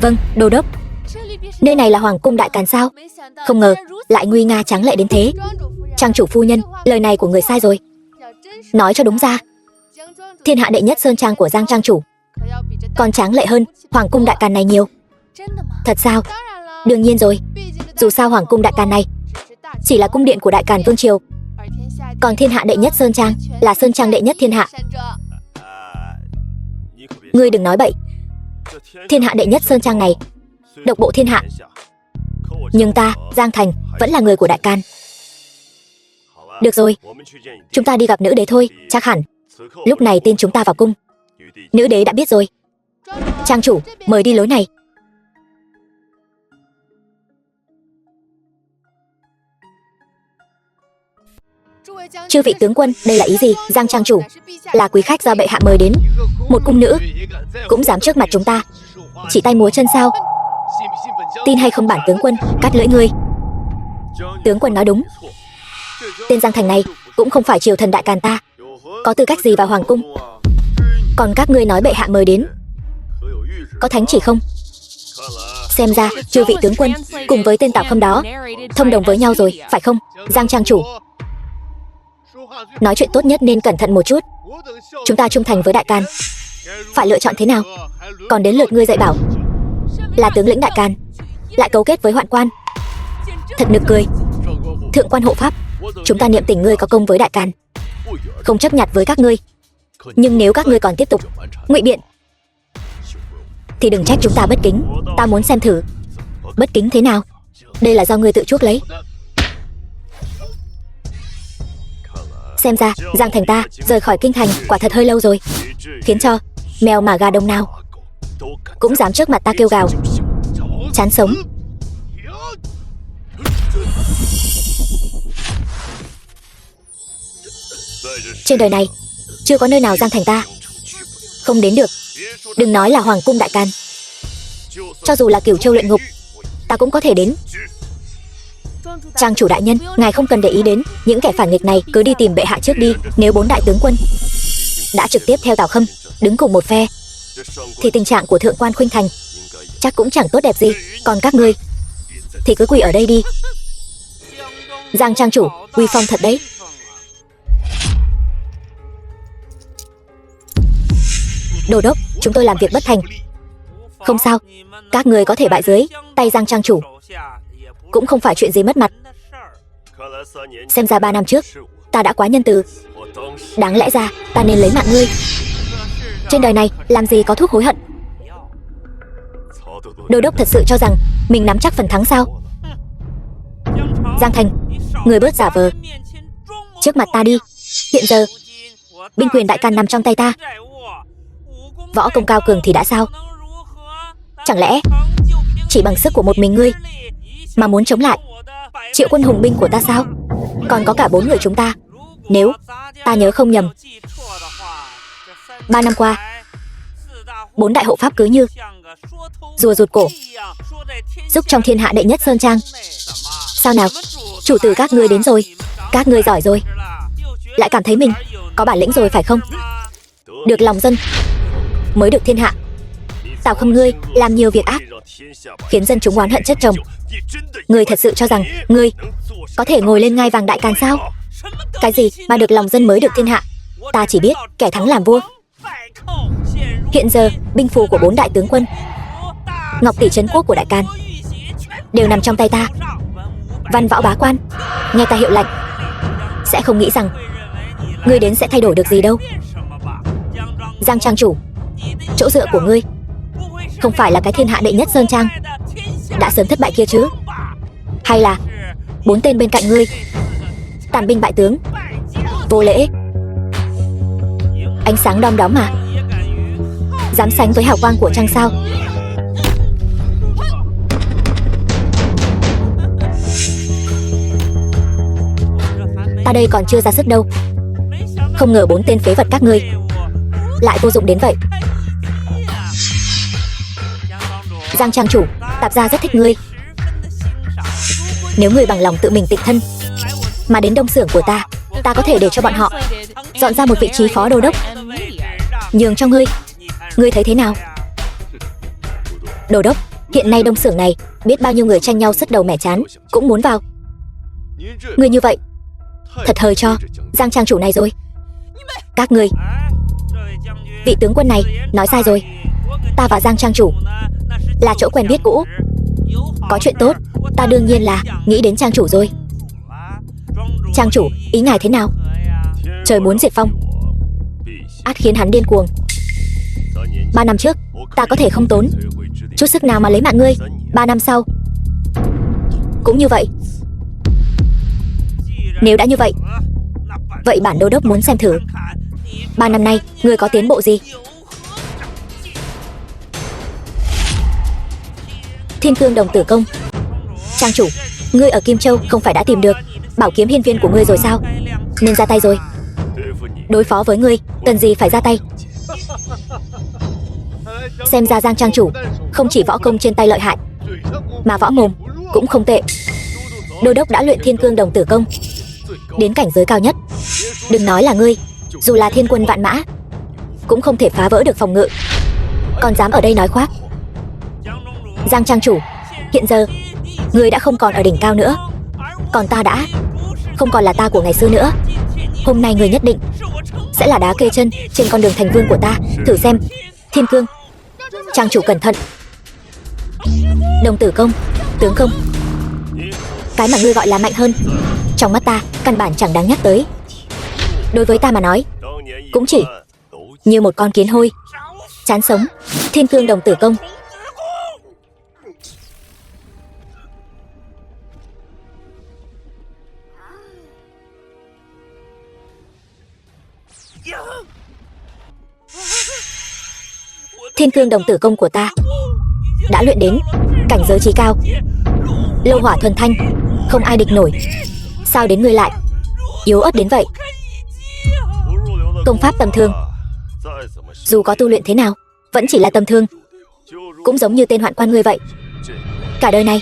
Vâng, đô đốc. Nơi này là Hoàng cung Đại Càn sao? Không ngờ lại nguy nga tráng lệ đến thế. Trang chủ phu nhân, lời này của người sai rồi. Nói cho đúng ra, thiên hạ đệ nhất sơn trang của Giang trang chủ còn tráng lệ hơn Hoàng cung Đại Càn này nhiều. Thật sao? Đương nhiên rồi. Dù sao Hoàng cung Đại Càn này chỉ là cung điện của Đại Càn vương triều, còn thiên hạ đệ nhất sơn trang là sơn trang đệ nhất thiên hạ. Ngươi đừng nói bậy. Thiên hạ đệ nhất sơn trang này độc bộ thiên hạ, nhưng ta, Giang Thành, vẫn là người của Đại Càn. Được rồi, chúng ta đi gặp nữ đế thôi. Chắc hẳn lúc này tin chúng ta vào cung, nữ đế đã biết rồi. Trang chủ, mời đi lối này. Chư vị tướng quân, đây là ý gì? Giang trang chủ là quý khách do bệ hạ mời đến, một cung nữ cũng dám trước mặt chúng ta chỉ tay múa chân sao? Tin hay không bản tướng quân cắt lưỡi ngươi. Tướng quân nói đúng. Tên Giang Thành này cũng không phải triều thần Đại Càn ta, có tư cách gì vào hoàng cung? Còn các ngươi nói bệ hạ mời đến, có thánh chỉ không? Xem ra chư vị tướng quân cùng với tên Tào Khâm đó thông đồng với nhau rồi, phải không? Giang trang chủ, nói chuyện tốt nhất nên cẩn thận một chút. Chúng ta trung thành với Đại Càn, phải lựa chọn thế nào? Còn đến lượt ngươi dạy bảo, là tướng lĩnh Đại Càn lại cấu kết với hoạn quan, thật nực cười. Thượng quan hộ pháp, chúng ta niệm tình ngươi có công với Đại Càn, không chấp nhặt với các ngươi. Nhưng nếu các ngươi còn tiếp tục ngụy biện thì đừng trách chúng ta bất kính. Ta muốn xem thử bất kính thế nào. Đây là do ngươi tự chuốc lấy. Xem ra Giang Thành ta rời khỏi kinh thành quả thật hơi lâu rồi, khiến cho mèo mà gà đông nào cũng dám trước mặt ta kêu gào. Chán sống. Trên đời này chưa có nơi nào Giang Thành ta không đến được. Đừng nói là Hoàng cung Đại Càn, cho dù là Cửu Châu luyện ngục ta cũng có thể đến. Trang chủ đại nhân, ngài không cần để ý đến những kẻ phản nghịch này, cứ đi tìm bệ hạ trước đi. Nếu 4 đại tướng quân đã trực tiếp theo Tào Khâm đứng cùng một phe thì tình trạng của Thượng quan Khuynh Thành chắc cũng chẳng tốt đẹp gì. Còn các ngươi thì cứ quỳ ở đây đi. Giang trang chủ uy phong thật đấy. Đô đốc, chúng tôi làm việc bất thành, Không sao, các người có thể bại dưới tay Giang trang chủ, cũng không phải chuyện gì mất mặt. Xem ra 3 năm trước ta đã quá nhân từ. Đáng lẽ ra ta nên lấy mạng ngươi. Trên đời này làm gì có thuốc hối hận. Đô đốc thật sự cho rằng mình nắm chắc phần thắng sao? Giang Thành, người bớt giả vờ. Trước mặt ta đi. Hiện giờ binh quyền đại can nằm trong tay ta. Võ công cao cường thì đã sao? Chẳng lẽ chỉ bằng sức của một mình ngươi mà muốn chống lại triệu quân hùng binh của ta sao? Còn có cả 4 người chúng ta. Nếu ta nhớ không nhầm, 3 năm qua 4 đại hộ pháp cứ như rùa rụt cổ, giúp trong thiên hạ đệ nhất sơn trang. Sao nào, chủ tử các ngươi đến rồi. Các ngươi giỏi rồi, lại cảm thấy mình có bản lĩnh rồi phải không? Được lòng dân mới được thiên hạ. Tào Khâm ngươi làm nhiều việc ác, khiến dân chúng oán hận chất chồng. Ngươi thật sự cho rằng ngươi có thể ngồi lên ngai vàng đại càn sao? Cái gì mà được lòng dân mới được thiên hạ? Ta chỉ biết kẻ thắng làm vua. Hiện giờ binh phù của 4 đại tướng quân, ngọc tỷ trấn quốc của đại càn đều nằm trong tay ta. Văn võ bá quan nghe ta hiệu lệnh sẽ không nghĩ rằng ngươi đến sẽ thay đổi được gì đâu. Giang trang chủ, chỗ dựa của ngươi không phải là cái thiên hạ đệ nhất sơn trang đã sớm thất bại kia chứ? Hay là 4 tên bên cạnh ngươi tàn binh bại tướng, vô lễ, ánh sáng đom đóm mà dám sánh với hào quang của trăng sao? Ta đây còn chưa ra sức đâu. Không ngờ 4 tên phế vật các ngươi lại vô dụng đến vậy. Giang trang chủ, tạp gia rất thích ngươi. Nếu ngươi bằng lòng tự mình tịnh thân mà đến đông xưởng của ta, ta có thể để cho bọn họ dọn ra một vị trí phó đô đốc nhường cho ngươi. Ngươi thấy thế nào? Đô đốc, hiện nay đông xưởng này biết bao nhiêu người tranh nhau sứt đầu mẻ chán cũng muốn vào. Ngươi như vậy thật hời cho Giang trang chủ này rồi. Các ngươi, vị tướng quân này nói sai rồi. Ta và Giang trang chủ là chỗ quen biết cũ. Có chuyện tốt ta đương nhiên là nghĩ đến trang chủ rồi. Trang chủ, ý ngài thế nào? Trời muốn diệt Phong, ắt khiến hắn điên cuồng. 3 năm trước ta có thể không tốn chút sức nào mà lấy mạng ngươi. 3 năm sau cũng như vậy. Nếu đã như vậy, vậy bản đô đốc muốn xem thử 3 năm nay ngươi có tiến bộ gì. Thiên Cương Đồng Tử Công. Trang chủ, ngươi ở Kim Châu không phải đã tìm được bảo kiếm hiên viên của ngươi rồi sao? Nên ra tay rồi. Đối phó với ngươi cần gì phải ra tay. Xem ra Giang trang chủ không chỉ võ công trên tay lợi hại, mà võ mồm cũng không tệ. Đô đốc đã luyện Thiên Cương Đồng Tử Công đến cảnh giới cao nhất. Đừng nói là ngươi, dù là thiên quân vạn mã cũng không thể phá vỡ được phòng ngự, còn dám ở đây nói khoác. Giang trang chủ, hiện giờ ngươi đã không còn ở đỉnh cao nữa, còn ta đã không còn là ta của ngày xưa nữa. Hôm nay ngươi nhất định sẽ là đá kê chân trên con đường thành vương của ta. Thử xem. Thiên Cương. Trang chủ cẩn thận. Đồng Tử Công, tướng công. Cái mà ngươi gọi là mạnh hơn, trong mắt ta căn bản chẳng đáng nhắc tới. Đối với ta mà nói, cũng chỉ như một con kiến hôi, chán sống. Thiên Cương Đồng Tử Công. Thiên Cương Đồng Tử Công của ta đã luyện đến cảnh giới trí cao, lô hỏa thuần thanh, không ai địch nổi. Sao đến ngươi lại yếu ớt đến vậy? Công pháp tầm thường, dù có tu luyện thế nào vẫn chỉ là tầm thường, cũng giống như tên hoạn quan ngươi vậy. Cả đời này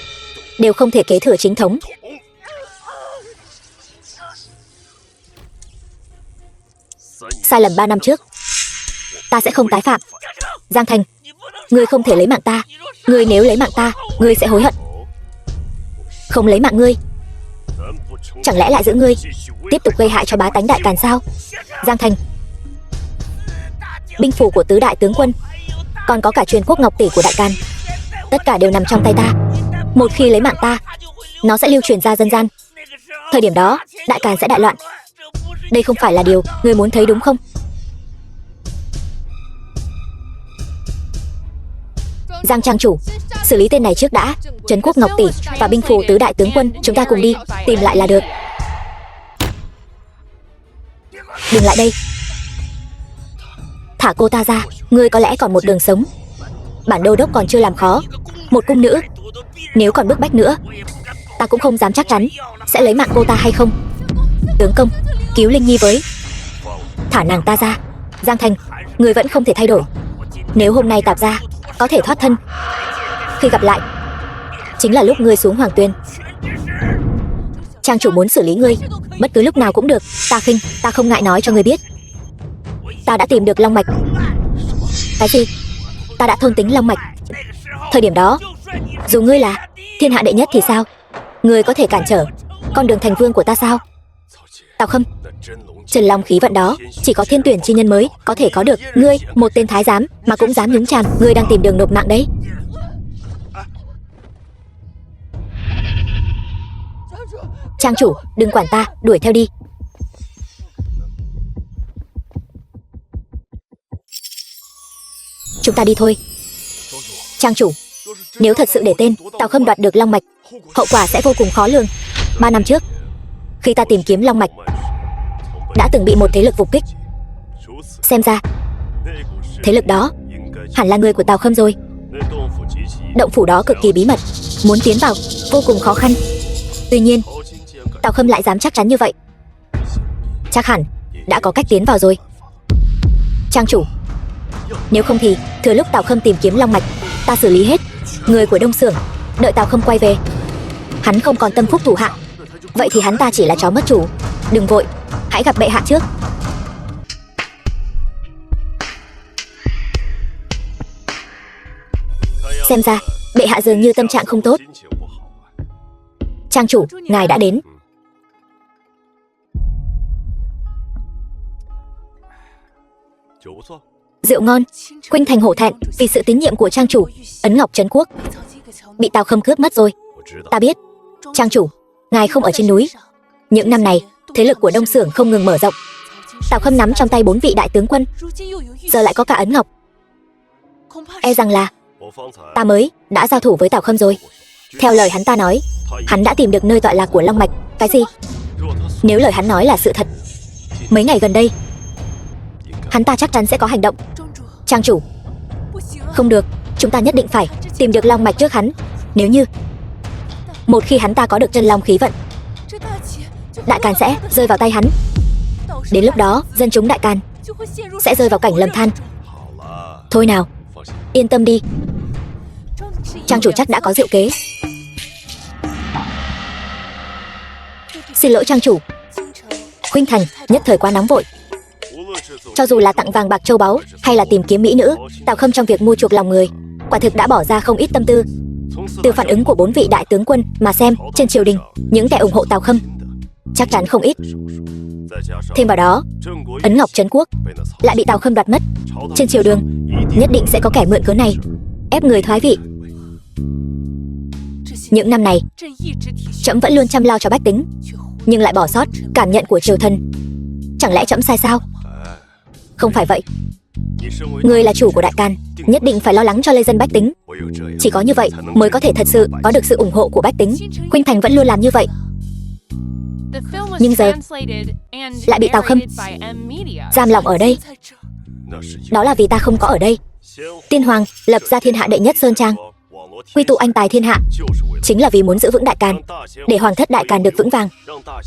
đều không thể kế thừa chính thống. Sai lầm 3 năm trước ta sẽ không tái phạm. Giang Thành, ngươi không thể lấy mạng ta. Ngươi nếu lấy mạng ta, ngươi sẽ hối hận. Không lấy mạng ngươi, chẳng lẽ lại giữ ngươi tiếp tục gây hại cho bá tánh đại càn sao? Giang Thành, binh phủ của tứ đại tướng quân còn có cả truyền quốc ngọc tỷ của đại can. Tất cả đều nằm trong tay ta. Một khi lấy mạng ta, nó sẽ lưu truyền ra dân gian. Thời điểm đó, đại can sẽ đại loạn. Đây không phải là điều người muốn thấy đúng không? Giang trang chủ, xử lý tên này trước đã. Trấn quốc ngọc tỷ và binh phù tứ đại tướng quân, chúng ta cùng đi, tìm lại là được. Đừng lại đây. Thả cô ta ra, ngươi có lẽ còn một đường sống. Bản đô đốc còn chưa làm khó. Một cung nữ, nếu còn bức bách nữa, ta cũng không dám chắc chắn sẽ lấy mạng cô ta hay không. Tướng công, cứu Linh Nhi với. Thả nàng ta ra. Giang Thành, ngươi vẫn không thể thay đổi. Nếu hôm nay Tạp gia có thể thoát thân, khi gặp lại chính là lúc ngươi xuống Hoàng Tuyên. Trang chủ muốn xử lý ngươi bất cứ lúc nào cũng được. Ta không ngại nói cho ngươi biết. Ta đã tìm được long mạch. Cái gì? Ta đã thôn tính long mạch. Thời điểm đó, dù ngươi là thiên hạ đệ nhất thì sao? Ngươi có thể cản trở con đường thành vương của ta sao? Tào Khâm, Trần Long khí vận đó chỉ có thiên tuyển chi nhân mới có thể có được. Ngươi, một tên thái giám mà cũng dám nhúng chàm, ngươi đang tìm đường nộp mạng đấy. Trang chủ, đừng quản ta, đuổi theo đi. Chúng ta đi thôi. Trang chủ, nếu thật sự để tên Tào Khâm đoạt được long mạch, hậu quả sẽ vô cùng khó lường. 3 năm trước, khi ta tìm kiếm long mạch, đã từng bị một thế lực phục kích. Xem ra thế lực đó hẳn là người của Tào Khâm rồi. Động phủ đó cực kỳ bí mật, muốn tiến vào vô cùng khó khăn. Tuy nhiên, Tào Khâm lại dám chắc chắn như vậy. Chắc hẳn đã có cách tiến vào rồi. Trang chủ, nếu không thì thừa lúc Tào Khâm tìm kiếm long mạch, ta xử lý hết người của Đông Xưởng, đợi Tào Khâm quay về. Hắn không còn tâm phúc thủ hạ, vậy thì hắn ta chỉ là chó mất chủ. Đừng vội, hãy gặp bệ hạ trước. Xem ra bệ hạ dường như tâm trạng không tốt. Trang chủ, ngài đã đến. Rượu ngon. Khuynh Thành hổ thẹn vì sự tín nhiệm của trang chủ. Ấn ngọc trấn quốc bị Tào Khâm cướp mất rồi. Ta biết. Trang chủ, ngài không ở trên núi. Những năm này, thế lực của Đông Xưởng không ngừng mở rộng. Tào Khâm nắm trong tay 4 vị đại tướng quân, giờ lại có cả ấn ngọc. E rằng là ta mới đã giao thủ với Tào Khâm rồi. Theo lời hắn ta nói, hắn đã tìm được nơi tọa lạc của long mạch. Cái gì? Nếu lời hắn nói là sự thật, mấy ngày gần đây hắn ta chắc chắn sẽ có hành động. Trang chủ, không được, chúng ta nhất định phải tìm được long mạch trước hắn. Nếu như một khi hắn ta có được chân long khí vận, đại càn sẽ rơi vào tay hắn. Đến lúc đó, dân chúng đại càn sẽ rơi vào cảnh lầm than. Thôi nào, yên tâm đi, trang chủ chắc đã có diệu kế. Xin lỗi trang chủ. Khuynh Thành nhất thời quá nóng vội. Cho dù là tặng vàng bạc châu báu hay là tìm kiếm mỹ nữ, Tào Khâm trong việc mua chuộc lòng người quả thực đã bỏ ra không ít tâm tư. Từ phản ứng của 4 vị đại tướng quân mà xem, trên triều đình những kẻ ủng hộ Tào Khâm chắc chắn không ít. Thêm vào đó, ấn ngọc trấn quốc lại bị Tào Khâm đoạt mất. Trên triều đường nhất định sẽ có kẻ mượn cớ này ép người thoái vị. Những năm này, trẫm vẫn luôn chăm lo cho bách tính, nhưng lại bỏ sót cảm nhận của triều thần. Chẳng lẽ trẫm sai sao? Không phải vậy. Ngươi là chủ của đại càn, nhất định phải lo lắng cho lê dân bách tính. Chỉ có như vậy mới có thể thật sự có được sự ủng hộ của bách tính. Khuynh Thành vẫn luôn làm như vậy, nhưng giờ lại bị Tào Khâm giam lỏng ở đây. Đó là vì ta không có ở đây. Tiên Hoàng lập ra thiên hạ đệ nhất sơn trang, quy tụ anh tài thiên hạ, chính là vì muốn giữ vững đại càn, để hoàng thất đại càn được vững vàng,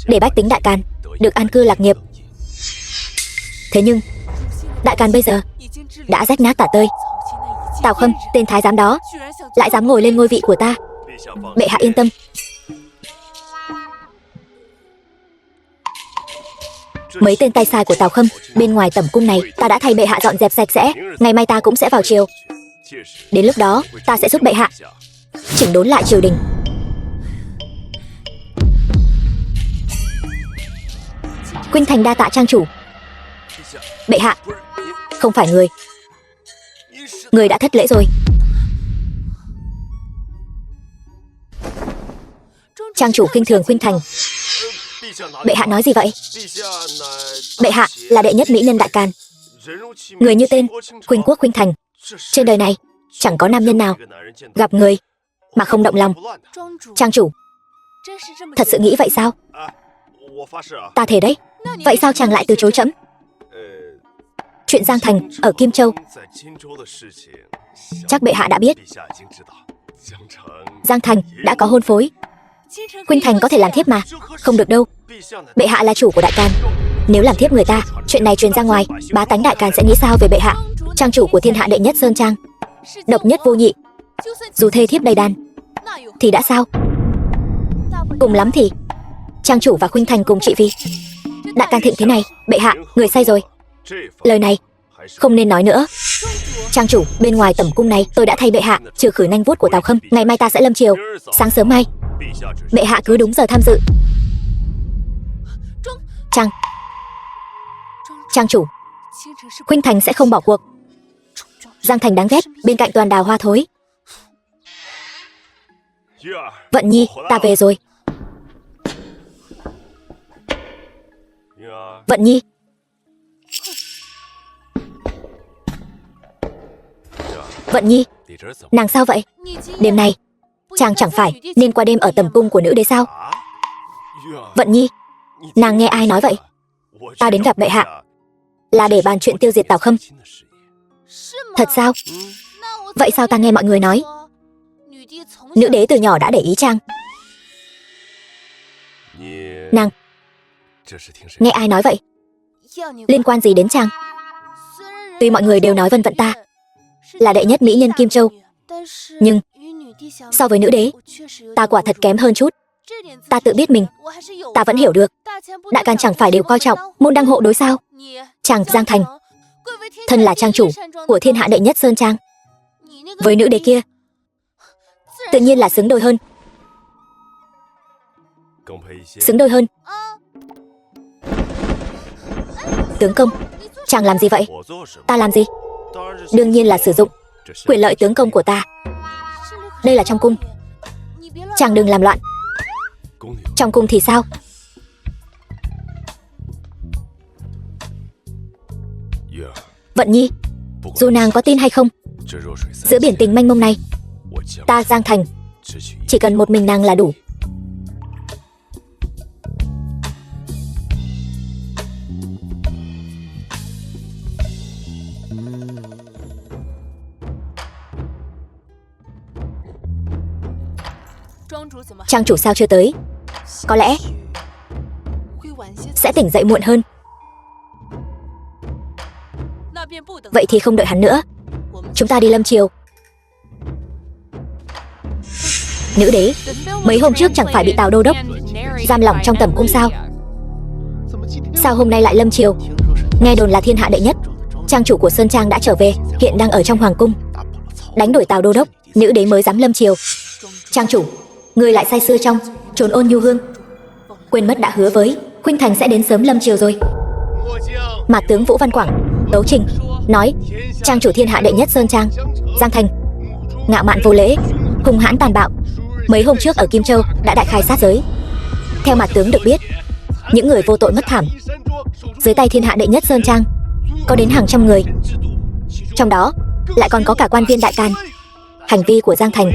để bách tính đại càn được an cư lạc nghiệp. Thế nhưng đại càn bây giờ đã rách nát tả tơi. Tào Khâm, tên thái giám đó, lại dám ngồi lên ngôi vị của ta. Bệ hạ yên tâm. Mấy tên tay sai của Tào Khâm bên ngoài tẩm cung này ta đã thay bệ hạ dọn dẹp sạch sẽ. Ngày mai ta cũng sẽ vào triều. Đến lúc đó ta sẽ giúp bệ hạ chỉnh đốn lại triều đình. Khuynh Thành đa tạ trang chủ. Bệ hạ không phải người Người đã thất lễ rồi. Trang chủ khinh thường Khuynh Thành. Bệ hạ nói gì vậy? Bệ hạ là đệ nhất mỹ nhân Đại Càn. Người như tên Khuynh Quốc Khuynh Thành, trên đời này chẳng có nam nhân nào gặp người mà không động lòng. Trang chủ, thật sự nghĩ vậy sao? Ta thề đấy. Vậy sao chàng lại từ chối trẫm? Chuyện Giang Thành ở Kim Châu chắc bệ hạ đã biết. Giang Thành đã có hôn phối. Khuynh Thành có thể làm thiếp mà. Không được đâu. Bệ hạ là chủ của Đại Càn. Nếu làm thiếp người ta, chuyện này truyền ra ngoài, bá tánh Đại Càn sẽ nghĩ sao về bệ hạ? Trang chủ của thiên hạ đệ nhất Sơn Trang, độc nhất vô nhị, dù thê thiếp đầy đàn thì đã sao? Cùng lắm thì trang chủ và Khuynh Thành cùng trị vì. Đại Càn thịnh thế này, bệ hạ, người say rồi. Lời này không nên nói nữa. Trang chủ, bên ngoài tẩm cung này tôi đã thay bệ hạ trừ khử nanh vuốt của Tào Khâm. Ngày mai ta sẽ lâm triều. Sáng sớm mai bệ hạ cứ đúng giờ tham dự. Trang chủ, Khuynh Thành sẽ không bỏ cuộc. Giang Thành đáng ghét, bên cạnh toàn đào hoa thối. Vận Nhi, ta về rồi. Vận Nhi. Vận Nhi, nàng sao vậy? Đêm nay chàng chẳng phải nên qua đêm ở tầm cung của nữ đế sao? Vận Nhi, nàng nghe ai nói vậy? Ta đến gặp bệ hạ là để bàn chuyện tiêu diệt Tào Khâm. Thật sao? Vậy sao ta nghe mọi người nói nữ đế từ nhỏ đã để ý chàng? Nàng nghe ai nói vậy? Liên quan gì đến chàng? Tuy mọi người đều nói vân vận ta là đệ nhất mỹ nhân Kim Châu, nhưng so với nữ đế, ta quả thật kém hơn chút. Ta tự biết mình, ta vẫn hiểu được. Đại Càn chẳng phải đều coi trọng môn đăng hộ đối sao? Chàng Giang Thành, thân là trang chủ của thiên hạ đệ nhất Sơn Trang, với nữ đế kia tự nhiên là xứng đôi hơn. Xứng đôi hơn. Tướng công, chàng làm gì vậy? Ta làm gì? Đương nhiên là sử dụng quyền lợi tướng công của ta. Đây là trong cung, chàng đừng làm loạn. Trong cung thì sao? Vận Nhi, dù nàng có tin hay không, giữa biển tình mênh mông này, ta Giang Thành chỉ cần một mình nàng là đủ. Trang chủ sao chưa tới? Có lẽ sẽ tỉnh dậy muộn hơn. Vậy thì không đợi hắn nữa, chúng ta đi lâm triều. Nữ đế, mấy hôm trước chẳng phải bị Tào đô đốc giam lỏng trong tẩm cung sao? Sao hôm nay lại lâm triều? Nghe đồn là thiên hạ đệ nhất trang chủ của Sơn Trang đã trở về, hiện đang ở trong hoàng cung. Đánh đuổi Tào đô đốc, nữ đế mới dám lâm triều. Trang chủ, người lại say sưa trong trốn ôn nhu hương, quên mất đã hứa với Khuynh Thành sẽ đến sớm lâm triều rồi. Mà tướng Vũ Văn Quảng tấu trình nói trang chủ thiên hạ đệ nhất Sơn Trang Giang Thành ngạo mạn vô lễ, hung hãn tàn bạo, mấy hôm trước ở Kim Châu đã đại khai sát giới. Theo mặt tướng được biết, những người vô tội mất thảm dưới tay thiên hạ đệ nhất Sơn Trang có đến hàng trăm người, trong đó lại còn có cả quan viên Đại Càn. Hành vi của Giang Thành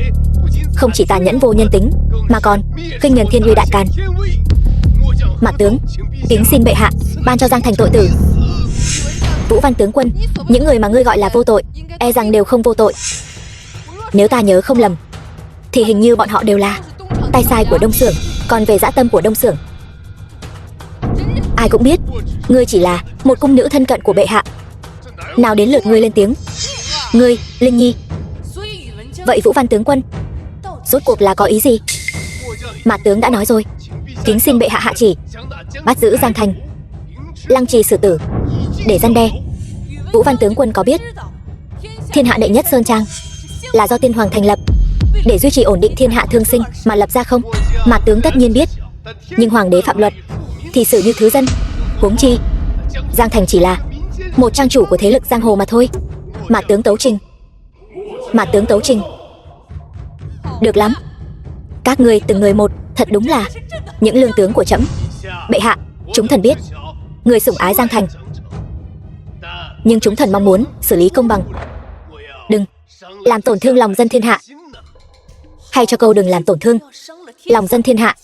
không chỉ tàn nhẫn vô nhân tính, mà còn khinh nhẫn thiên uy Đại Càn. Mặt tướng kính xin bệ hạ ban cho Giang Thành tội tử. Vũ Văn tướng quân, những người mà ngươi gọi là vô tội e rằng đều không vô tội. Nếu ta nhớ không lầm thì hình như bọn họ đều là tay sai của Đông Xưởng. Còn về dã tâm của Đông Xưởng, ai cũng biết ngươi chỉ là một cung nữ thân cận của bệ hạ. Nào đến lượt ngươi lên tiếng. Ngươi, Linh Nhi. Vậy Vũ Văn tướng quân, rốt cuộc là có ý gì? Mà tướng đã nói rồi, kính xin bệ hạ hạ chỉ bắt giữ Giang Thành, lăng trì xử tử để răn đe. Vũ Văn tướng quân có biết thiên hạ đệ nhất Sơn Trang là do tiên hoàng thành lập để duy trì ổn định thiên hạ thương sinh mà lập ra không? Mà tướng tất nhiên biết, nhưng hoàng đế phạm luật thì xử như thứ dân. Huống chi Giang Thành chỉ là một trang chủ của thế lực giang hồ mà thôi. Mà tướng tấu trình Mà tướng Tấu Trình. Được lắm. Các ngươi từng người một, thật đúng là những lương tướng của trẫm. Bệ hạ, chúng thần biết người sủng ái Giang Thành, nhưng chúng thần mong muốn xử lý công bằng, đừng làm tổn thương lòng dân thiên hạ. Hay cho câu đừng làm tổn thương lòng dân thiên hạ.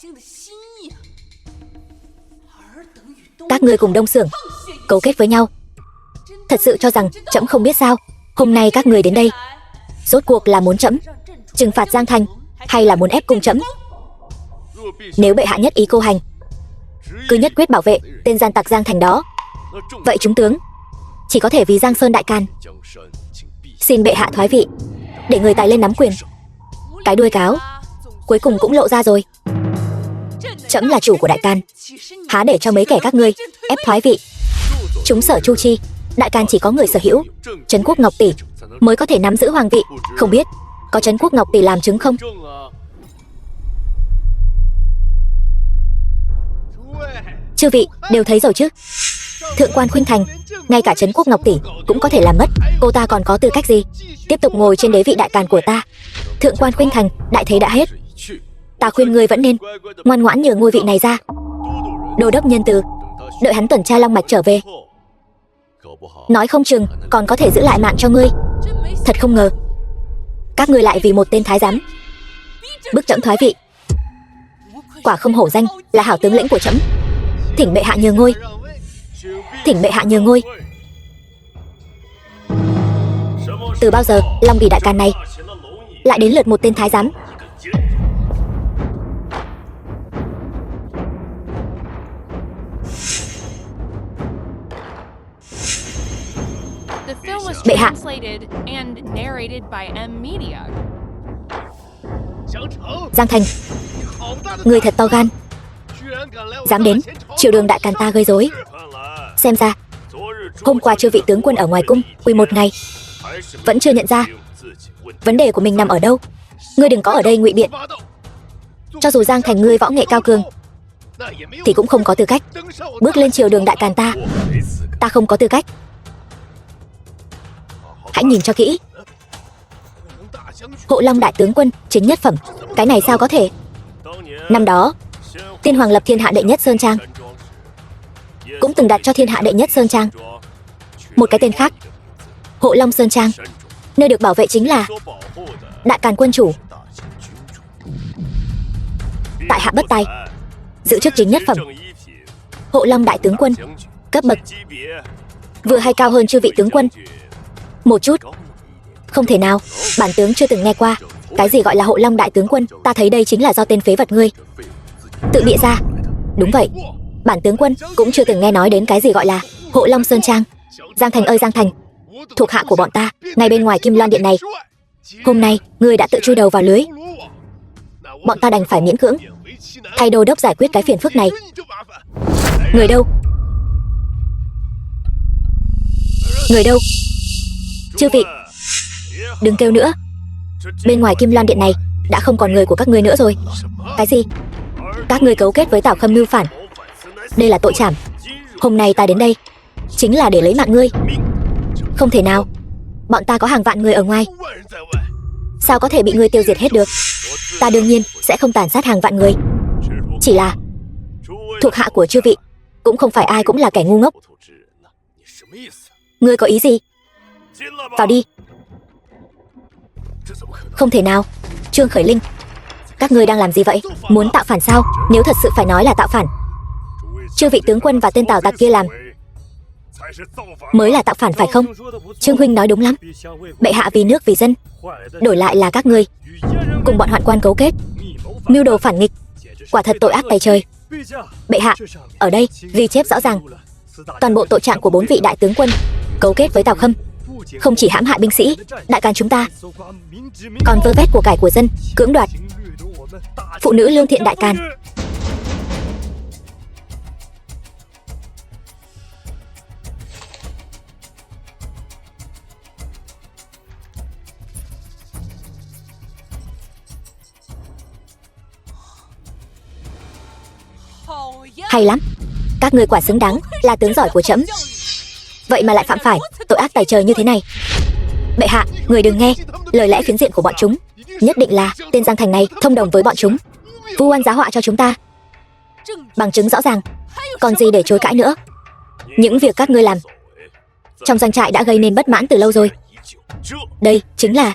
Các ngươi cùng Đông Xưởng cấu kết với nhau, thật sự cho rằng trẫm không biết sao? Hôm nay các ngươi đến đây rốt cuộc là muốn trẫm trừng phạt Giang Thành, hay là muốn ép cung trẫm? Nếu bệ hạ nhất ý cô hành, cứ nhất quyết bảo vệ tên gian tặc Giang Thành đó, vậy chúng tướng chỉ có thể vì Giang Sơn đại can. Xin bệ hạ thoái vị, để người tài lên nắm quyền. Cái đuôi cáo cuối cùng cũng lộ ra rồi. Trẫm là chủ của đại can, há để cho mấy kẻ các ngươi ép thoái vị. Chúng sở Chu Chi, đại can chỉ có người sở hữu Trấn Quốc Ngọc Tỷ mới có thể nắm giữ hoàng vị. Không biết có Trấn Quốc Ngọc Tỷ làm chứng không? Chư vị đều thấy rồi chứ. Thượng quan Khuynh Thành ngay cả Trấn Quốc Ngọc Tỷ cũng có thể làm mất, cô ta còn có tư cách gì tiếp tục ngồi trên đế vị đại càn của ta? Thượng quan Khuynh Thành, đại thế đã hết, ta khuyên ngươi vẫn nên ngoan ngoãn nhường ngôi vị này ra. Đô đốc nhân từ, đợi hắn tuần tra long mạch trở về, nói không chừng còn có thể giữ lại mạng cho ngươi. Thật không ngờ các ngươi lại vì một tên thái giám bức trẫm thoái vị. Quả không hổ danh là hảo tướng lĩnh của trẫm. Thỉnh bệ hạ nhường ngôi, thỉnh bệ hạ nhường ngôi. Từ bao giờ Long Bì đại càn này lại đến lượt một tên thái giám? Bệ hạ, Giang Thành, người thật to gan, dám đến triều đường đại càn ta gây rối. Xem ra hôm qua chư vị tướng quân ở ngoài cung quỳ một ngày vẫn chưa nhận ra vấn đề của mình nằm ở đâu. Ngươi đừng có ở đây ngụy biện. Cho dù Giang Thành ngươi võ nghệ cao cường thì cũng không có tư cách bước lên triều đường đại càn ta. Ta không có tư cách. Hãy nhìn cho kỹ. Hộ Long đại tướng quân chính nhất phẩm, cái này sao có thể? Năm đó tiên hoàng lập thiên hạ đệ nhất sơn trang, cũng từng đặt cho thiên hạ đệ nhất sơn trang một cái tên khác, Hộ Long Sơn Trang. Nơi được bảo vệ chính là đại càn quân chủ. Tại hạ bất tài, giữ chức chính nhất phẩm Hộ Long đại tướng quân, cấp bậc vừa hay cao hơn chư vị tướng quân một chút. Không thể nào, bản tướng chưa từng nghe qua cái gì gọi là Hộ Long đại tướng quân. Ta thấy đây chính là do tên phế vật ngươi tự bịa ra. Đúng vậy, bản tướng quân cũng chưa từng nghe nói đến cái gì gọi là Hộ Long Sơn Trang. Giang Thành ơi Giang Thành, thuộc hạ của bọn ta ngay bên ngoài Kim Loan Điện này, hôm nay ngươi đã tự chui đầu vào lưới. Bọn ta đành phải miễn cưỡng thay đô đốc giải quyết cái phiền phức này. Người đâu? Người đâu? Chư vị đừng kêu nữa. Bên ngoài Kim Loan Điện này đã không còn người của các ngươi nữa rồi. Cái gì? Các ngươi cấu kết với Tào Khâm mưu phản, đây là tội trảm. Hôm nay ta đến đây chính là để lấy mạng ngươi. Không thể nào, bọn ta có hàng vạn người ở ngoài, sao có thể bị ngươi tiêu diệt hết được? Ta đương nhiên sẽ không tàn sát hàng vạn người. Chỉ là thuộc hạ của chư vị cũng không phải ai cũng là kẻ ngu ngốc. Ngươi có ý gì? Vào đi. Không thể nào. Trương Khởi Linh, các ngươi đang làm gì vậy? Muốn tạo phản sao? Nếu thật sự phải nói là tạo phản, chư vị tướng quân và tên Tào tặc kia làm mới là tạo phản phải không? Trương huynh nói đúng lắm. Bệ hạ vì nước vì dân, đổi lại là các ngươi cùng bọn hoạn quan cấu kết mưu đồ phản nghịch, quả thật tội ác tày trời. Bệ hạ, ở đây ghi chép rõ ràng toàn bộ tội trạng của 4 vị đại tướng quân cấu kết với Tào Khâm, không chỉ hãm hại binh sĩ đại càn chúng ta, còn vơ vét của cải của dân, cưỡng đoạt phụ nữ lương thiện đại càn. Hay lắm, các ngươi quả xứng đáng là tướng giỏi của trẫm, vậy mà lại phạm phải tội ác tày trời như thế này. Bệ hạ, người đừng nghe, Lời lẽ phiến diện của bọn chúng nhất định là tên Giang Thành này thông đồng với bọn chúng, vu oan giá họa cho chúng ta. Bằng chứng rõ ràng, còn gì để chối cãi nữa. Những việc các ngươi làm trong doanh trại đã gây nên bất mãn từ lâu rồi. Đây chính là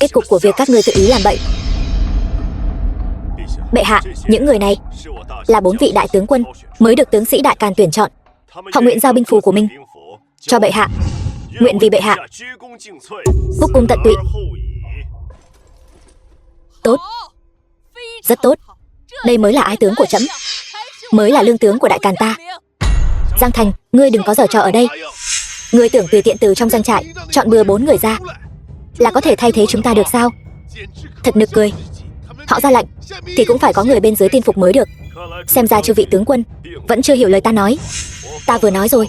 kết cục của việc các ngươi tự ý làm bậy. Bệ hạ, những người này là 4 vị đại tướng quân mới được tướng sĩ Đại Càn tuyển chọn. Họ nguyện giao binh phù của mình cho bệ hạ, nguyện vì bệ hạ phúc cung tận tụy. Tốt, rất tốt. Đây mới là ái tướng của trẫm, mới là lương tướng của Đại Càn ta. Giang Thành, ngươi đừng có giở trò ở đây. Ngươi tưởng tùy tiện từ trong doanh trại chọn bừa 4 người ra là có thể thay thế chúng ta được sao? Thật nực cười. Họ ra lệnh thì cũng phải có người bên dưới tin phục mới được. Xem ra chư vị tướng quân vẫn chưa hiểu lời ta nói. Ta vừa nói rồi,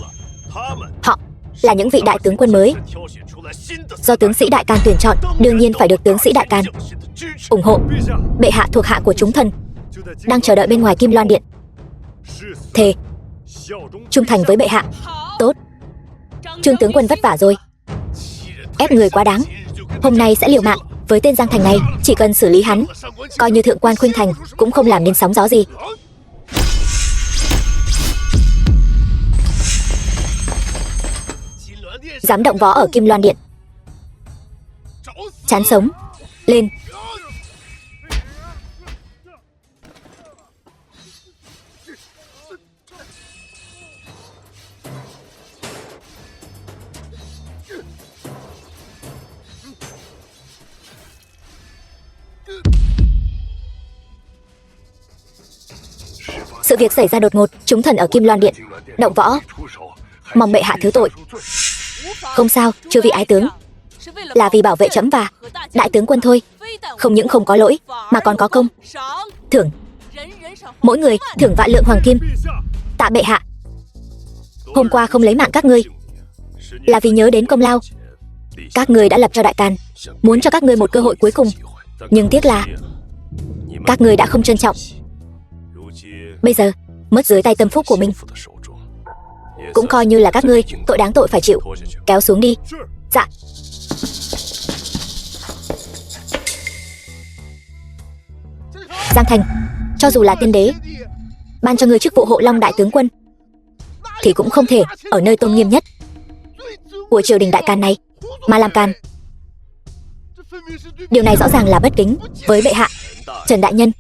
họ là những vị đại tướng quân mới do tướng sĩ Đại Càn tuyển chọn, đương nhiên phải được tướng sĩ Đại Càn ủng hộ. Bệ hạ thuộc hạ của chúng thần đang chờ đợi bên ngoài Kim Loan Điện, thề trung thành với bệ hạ. Tốt, Trương tướng quân vất vả rồi. Ép người quá đáng, hôm nay sẽ liều mạng với tên Giang Thành này. Chỉ cần xử lý hắn, coi như thượng quan khuynh thành cũng không làm nên sóng gió gì. Dám động võ ở Kim Loan Điện, chán sống. Lên. Sự việc xảy ra đột ngột, chúng thần ở Kim Loan Điện động võ, mong bệ hạ thứ tội. Không sao, chư vị ái tướng, là vì bảo vệ trẫm và đại tướng quân thôi. Không những không có lỗi mà còn có công thưởng, mỗi người thưởng vạn lượng hoàng kim. Tạ bệ hạ. Hôm qua không lấy mạng các ngươi là vì nhớ đến công lao các ngươi đã lập cho Đại Càn, muốn cho các ngươi một cơ hội cuối cùng, nhưng tiếc là các ngươi đã không trân trọng. Bây giờ mất dưới tay tâm phúc của mình, cũng coi như là các ngươi tội đáng tội phải chịu. Kéo xuống đi. Dạ. Giang Thành, cho dù là tiên đế ban cho ngươi chức vụ hộ Long đại tướng quân thì cũng không thể ở nơi tôn nghiêm nhất của triều đình Đại Càn này mà làm càn. Điều này rõ ràng là bất kính với bệ hạ. Trần đại nhân,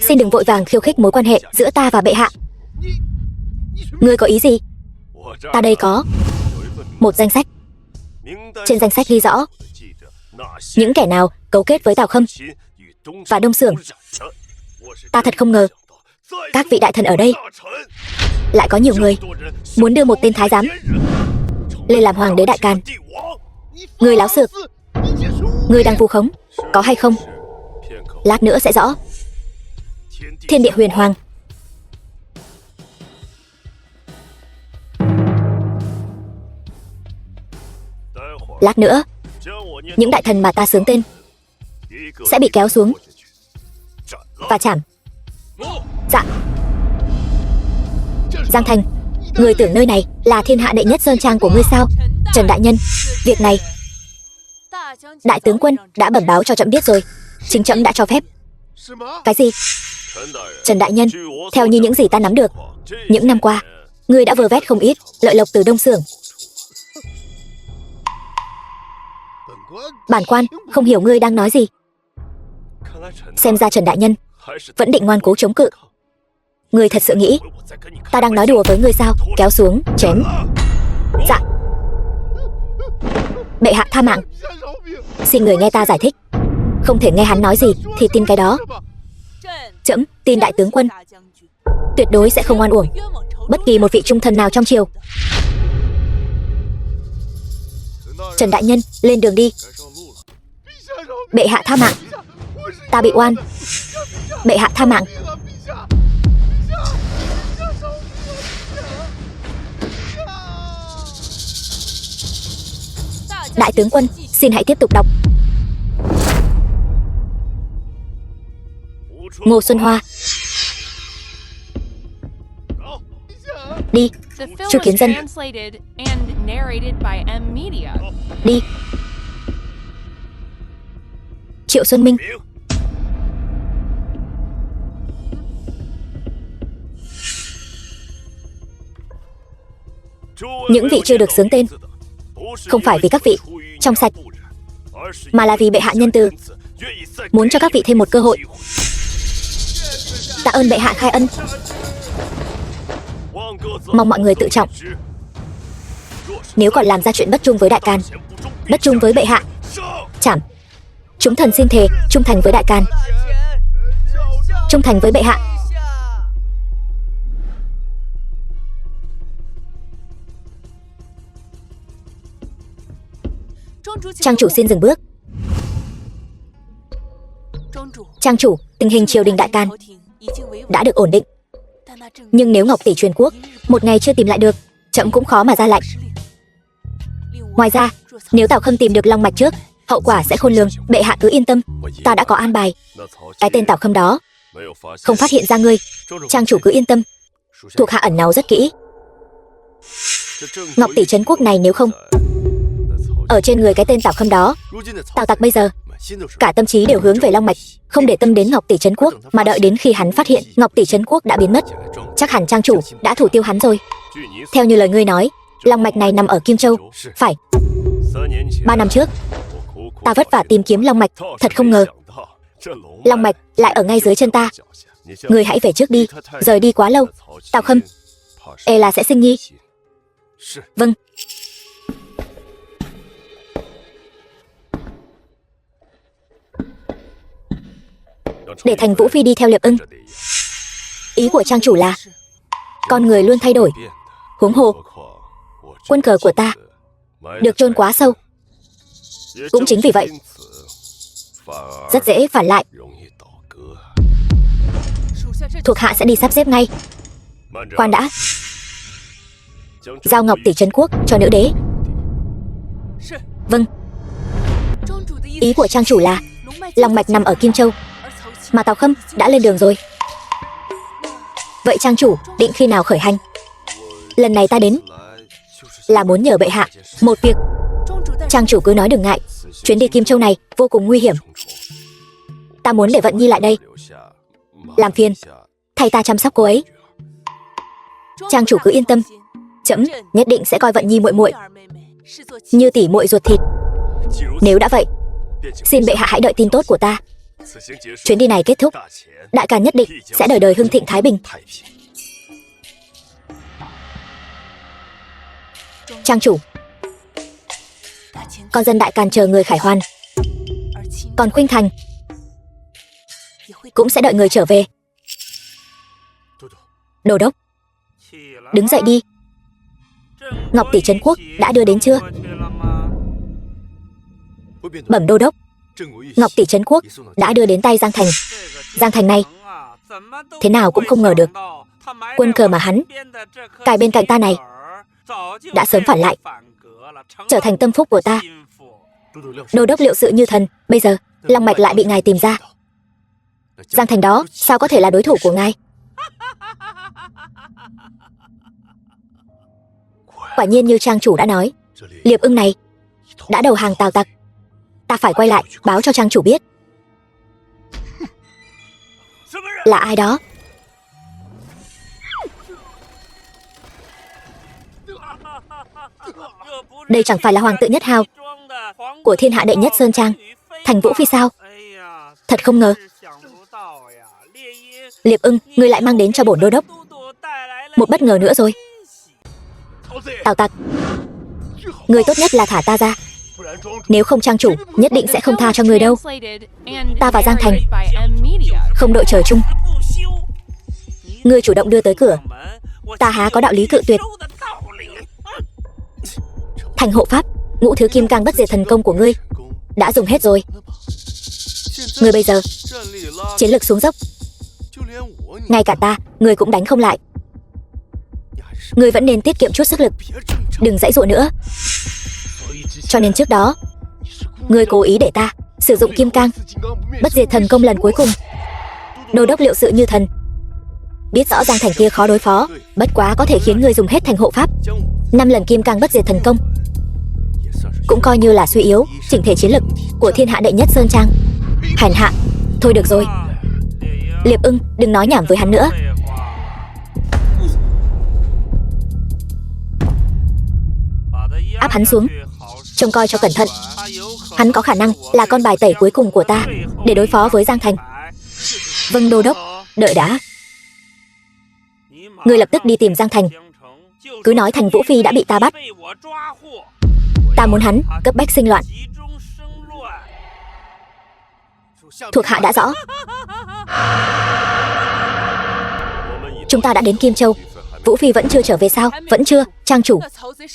xin đừng vội vàng khiêu khích mối quan hệ giữa ta và bệ hạ. Ngươi có ý gì? Ta đây có một danh sách. Trên danh sách ghi rõ những kẻ nào cấu kết với Tào Khâm và Đông Xưởng. Ta thật không ngờ các vị đại thần ở đây lại có nhiều người muốn đưa một tên thái giám lên làm hoàng đế Đại Càn. Ngươi láo xược, ngươi đang vu khống, có hay không? Lát nữa sẽ rõ. Thiên địa huyền hoàng. Lát nữa, những đại thần mà ta xướng tên sẽ bị kéo xuống và chảm. Dạ. Giang Thành, người tưởng nơi này là thiên hạ đệ nhất sơn trang của ngươi sao? Trần đại nhân, việc này đại tướng quân đã bẩm báo cho trẫm biết rồi. Chính trẫm đã cho phép. Cái gì? Trần đại nhân, theo như những gì ta nắm được, những năm qua ngươi đã vơ vét không ít lợi lộc từ Đông Xưởng. Bản quan không hiểu ngươi đang nói gì. Xem ra Trần đại nhân vẫn định ngoan cố chống cự. Ngươi thật sự nghĩ ta đang nói đùa với ngươi sao? Kéo xuống, chém. Dạ. Bệ hạ tha mạng. Xin người nghe ta giải thích. Không thể nghe hắn nói gì thì tin cái đó. Trẫm tin đại tướng quân tuyệt đối sẽ không oan uổng bất kỳ một vị trung thần nào trong triều. Trần đại nhân, lên đường đi. Bệ hạ tha mạng. Ta bị oan. Bệ hạ tha mạng. Đại tướng quân, xin hãy tiếp tục đọc. Ngô Xuân Hoa. Đi. Chu Kiến Dân. Đi. Triệu Xuân Minh. Những vị chưa được xướng tên không phải vì các vị trong sạch, mà là vì bệ hạ nhân từ, muốn cho các vị thêm một cơ hội. Tạ ơn bệ hạ khai ân. Mong mọi người tự trọng. Nếu còn làm ra chuyện bất trung với đại can, bất trung với bệ hạ, chảm. Chúng thần xin thề trung thành với đại can, trung thành với bệ hạ. Trang chủ xin dừng bước. Trang chủ, tình hình triều đình đại can đã được ổn định, nhưng nếu Ngọc tỷ truyền quốc một ngày chưa tìm lại được, trẫm cũng khó mà ra lệnh. Ngoài ra, nếu Tào Khâm tìm được long mạch trước, hậu quả sẽ khôn lường. Bệ hạ cứ yên tâm, ta đã có an bài. Cái tên Tào Khâm đó không phát hiện ra ngươi. Trang chủ cứ yên tâm, thuộc hạ ẩn náu rất kỹ. Ngọc tỷ trấn quốc này nếu không ở trên người cái tên Tào Khâm đó, Tào tặc bây giờ cả tâm trí đều hướng về long mạch, không để tâm đến Ngọc tỷ trấn quốc, mà đợi đến khi hắn phát hiện Ngọc tỷ trấn quốc đã biến mất, chắc hẳn trang chủ đã thủ tiêu hắn rồi. Theo như lời ngươi nói, long mạch này nằm ở Kim Châu, phải? 3 năm trước, ta vất vả tìm kiếm long mạch, thật không ngờ long mạch lại ở ngay dưới chân ta. Ngươi hãy về trước đi, rời đi quá lâu, Tào Khâm e là sẽ sinh nghi. Vâng. Để Thành Vũ Phi đi theo Liệp Ưng. Ý của trang chủ là con người luôn thay đổi, huống hồ quân cờ của ta được chôn quá sâu. Cũng chính vì vậy rất dễ phản lại. Thuộc hạ sẽ đi sắp xếp ngay. Khoan đã, giao Ngọc tỷ trấn quốc cho nữ đế. Vâng. Ý của trang chủ là long mạch nằm ở Kim Châu, mà Tào Khâm đã lên đường rồi. Vậy trang chủ định khi nào khởi hành? Lần này ta đến là muốn nhờ bệ hạ một việc. Trang chủ cứ nói đừng ngại, chuyến đi Kim Châu này vô cùng nguy hiểm. Ta muốn để Vận Nhi lại đây, làm phiền thay ta chăm sóc cô ấy. Trang chủ cứ yên tâm, trẫm nhất định sẽ coi Vận Nhi muội muội như tỷ muội ruột thịt. Nếu đã vậy, xin bệ hạ hãy đợi tin tốt của ta. Chuyến đi này kết thúc, đại càn nhất định sẽ đời đời hưng thịnh thái bình. Trang chủ, con dân đại càn chờ người khải hoàn, còn Khuynh Thành cũng sẽ đợi người trở về. Đô đốc, đứng dậy đi. Ngọc tỷ trấn quốc đã đưa đến chưa? Bẩm đô đốc, Ngọc tỷ trấn quốc đã đưa đến tay Giang Thành. Giang Thành này thế nào cũng không ngờ được, quân cờ mà hắn cài bên cạnh ta này đã sớm phản lại, trở thành tâm phúc của ta. Đô đốc liệu sự như thần, bây giờ long mạch lại bị ngài tìm ra. Giang Thành đó sao có thể là đối thủ của ngài? Quả nhiên như trang chủ đã nói, Liệp Ưng này đã đầu hàng Tào tặc. Ta phải quay lại báo cho trang chủ biết. Là ai đó? Đây chẳng phải là hoàng tự nhất hào của thiên hạ đệ nhất Sơn Trang, Thành Vũ Phi sao? Thật không ngờ. Liệp Ưng, ngươi lại mang đến cho bổn đô đốc một bất ngờ nữa rồi. Tào tặc, ngươi tốt nhất là thả ta ra, nếu không trang chủ nhất định sẽ không tha cho ngươi đâu. Ta và Giang Thành không đội trời chung, ngươi chủ động đưa tới cửa, ta há có đạo lý cự tuyệt. Thành hộ pháp, ngũ thứ kim cang bất diệt thần công của ngươi đã dùng hết rồi. Ngươi bây giờ chiến lực xuống dốc, ngay cả ta ngươi cũng đánh không lại. Ngươi vẫn nên tiết kiệm chút sức lực, đừng giãy giụa nữa. Cho nên trước đó ngươi cố ý để ta sử dụng kim cang bất diệt thần công lần cuối cùng. Đô đốc liệu sự như thần, biết rõ Giang Thành kia khó đối phó, bất quá có thể khiến ngươi dùng hết thành hộ pháp 5 lần kim cang bất diệt thần công, cũng coi như là suy yếu chỉnh thể chiến lực của thiên hạ đệ nhất Sơn Trang. Hèn hạ. Thôi được rồi. Liệp Ưng, đừng nói nhảm với hắn nữa. Áp hắn xuống, trông coi cho cẩn thận. Hắn có khả năng là con bài tẩy cuối cùng của ta để đối phó với Giang Thành. Vâng đô đốc. Đợi đã. Ngươi lập tức đi tìm Giang Thành. Cứ nói Thành Vũ Phi đã bị ta bắt. Ta muốn hắn cấp bách sinh loạn. Thuộc hạ đã rõ. Chúng ta đã đến Kim Châu. Vũ Phi vẫn chưa trở về sao? Vẫn chưa, trang chủ.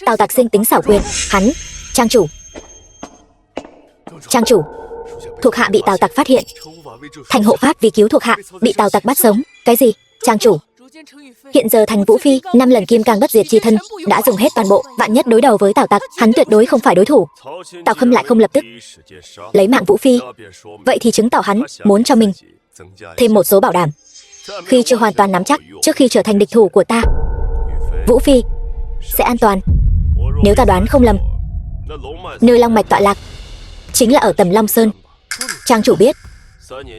Tào Tặc sinh tính xảo quyệt. Hắn, trang chủ. Trang chủ, thuộc hạ bị Tào Tặc phát hiện. Thành hộ pháp vì cứu thuộc hạ bị Tào Tặc bắt sống. Cái gì? Trang chủ. Hiện giờ Thành Vũ Phi 5 lần kim cang bất diệt chi thân đã dùng hết toàn bộ, vạn nhất đối đầu với Tào Tặc, hắn tuyệt đối không phải đối thủ. Tào Khâm lại không lập tức lấy mạng Vũ Phi, vậy thì chứng tỏ hắn muốn cho mình thêm một số bảo đảm. Khi chưa hoàn toàn nắm chắc, trước khi trở thành địch thủ của ta, Vũ Phi sẽ an toàn. Nếu ta đoán không lầm, nơi long mạch tọa lạc chính là ở Tầm Long Sơn. Trang chủ biết,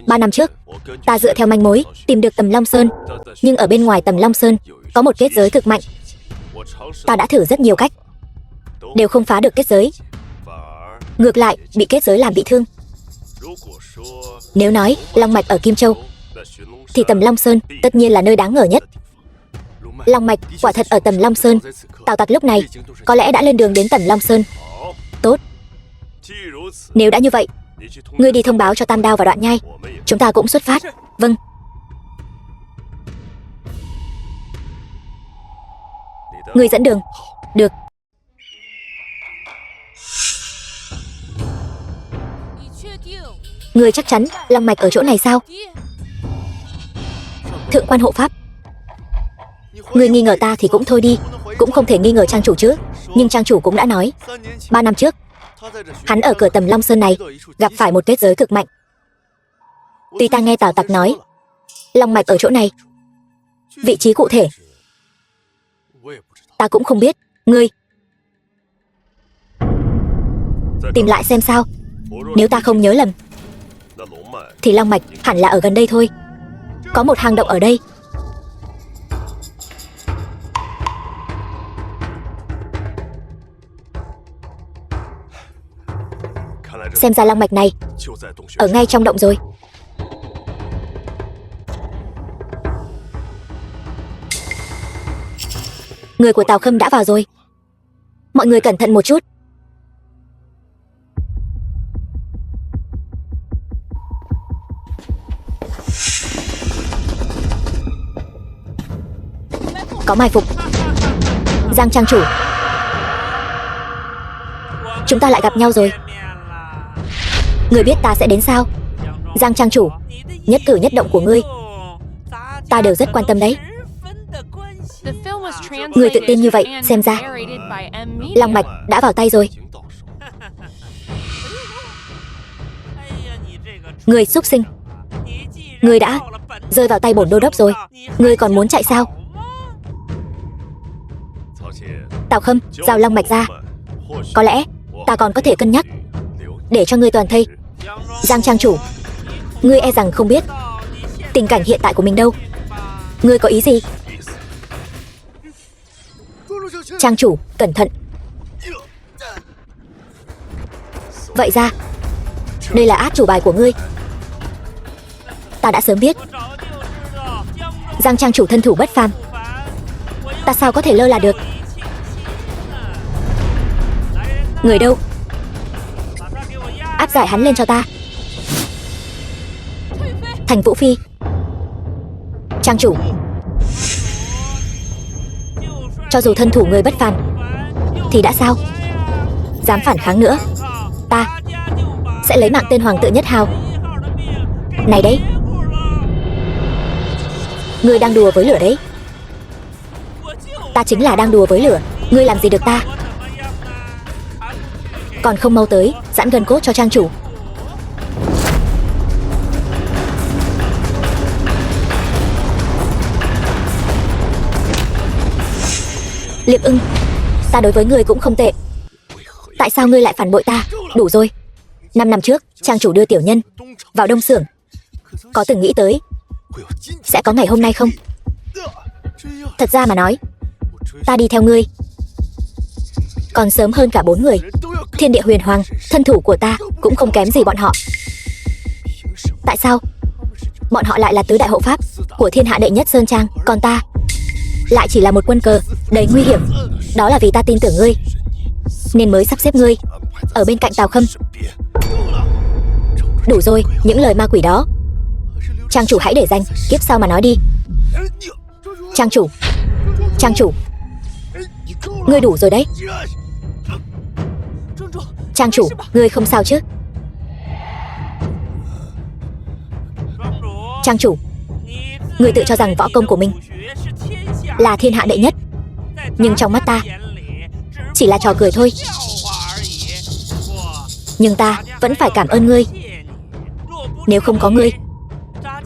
3 năm trước ta dựa theo manh mối tìm được Tầm Long Sơn, nhưng ở bên ngoài Tầm Long Sơn có một kết giới cực mạnh. Ta đã thử rất nhiều cách, đều không phá được kết giới, ngược lại bị kết giới làm bị thương. Nếu nói long mạch ở Kim Châu thì Tầm Long Sơn tất nhiên là nơi đáng ngờ nhất. Long mạch quả thật ở Tầm Long Sơn. Tào Tặc lúc này có lẽ đã lên đường đến Tầm Long Sơn. Tốt. Nếu đã như vậy, ngươi đi thông báo cho Tam Đao và Đoạn Nhai, chúng ta cũng xuất phát. Vâng. Ngươi dẫn đường. Được. Ngươi chắc chắn long mạch ở chỗ này sao? Thượng quan hộ pháp, ngươi nghi ngờ ta thì cũng thôi đi, cũng không thể nghi ngờ trang chủ chứ. Nhưng trang chủ cũng đã nói, 3 năm trước hắn ở cửa Tầm Long Sơn này gặp phải một kết giới cực mạnh. Tuy ta nghe Tào Tặc nói long mạch ở chỗ này, vị trí cụ thể ta cũng không biết. Ngươi tìm lại xem sao. Nếu ta không nhớ lầm thì long mạch hẳn là ở gần đây thôi. Có một hang động ở đây. Xem ra long mạch này ở ngay trong động rồi. Người của Tào Khâm đã vào rồi. Mọi người cẩn thận một chút. Có mai phục. Giang trang chủ, chúng ta lại gặp nhau rồi. Ngươi biết ta sẽ đến sao? Giang trang chủ, nhất cử nhất động của ngươi ta đều rất quan tâm đấy. Ngươi tự tin như vậy, xem ra long mạch đã vào tay rồi. Ngươi xúc sinh, ngươi đã rơi vào tay bổn đô đốc rồi, ngươi còn muốn chạy sao? Tào Khâm, giao long mạch ra. Có lẽ ta còn có thể cân nhắc để cho ngươi toàn thây. Giang trang chủ, ngươi e rằng không biết tình cảnh hiện tại của mình đâu. Ngươi có ý gì? Trang chủ, cẩn thận. Vậy ra đây là át chủ bài của ngươi. Ta đã sớm biết. Giang trang chủ thân thủ bất phàm, ta sao có thể lơ là được. Người đâu? Áp giải hắn lên cho ta. Thành Vũ Phi. Trang chủ, cho dù thân thủ người bất phàm thì đã sao? Dám phản kháng nữa, ta sẽ lấy mạng tên hoàng tự Nhất Hào này đấy. Ngươi đang đùa với lửa đấy. Ta chính là đang đùa với lửa. Ngươi làm gì được ta? Còn không mau tới giãn gân cốt cho trang chủ. Liệp Ưng, ta đối với ngươi cũng không tệ. Tại sao ngươi lại phản bội ta? Đủ rồi. 5 năm trước, trang chủ đưa tiểu nhân vào Đông Xưởng. Có từng nghĩ tới sẽ có ngày hôm nay không? Thật ra mà nói, ta đi theo ngươi còn sớm hơn cả 4 người. Thiên địa huyền hoàng, thân thủ của ta cũng không kém gì bọn họ. Tại sao bọn họ lại là tứ đại hộ pháp của thiên hạ đệ nhất Sơn Trang, còn ta lại chỉ là một quân cờ đầy nguy hiểm? Đó là vì ta tin tưởng ngươi, nên mới sắp xếp ngươi ở bên cạnh Tào Khâm. Đủ rồi, những lời ma quỷ đó. Trang chủ hãy để dành kiếp sau mà nói đi. Trang chủ, ngươi đủ rồi đấy. Trang chủ, ngươi không sao chứ? Trang chủ, ngươi tự cho rằng võ công của mình là thiên hạ đệ nhất, nhưng trong mắt ta chỉ là trò cười thôi. Nhưng ta vẫn phải cảm ơn ngươi. Nếu không có ngươi,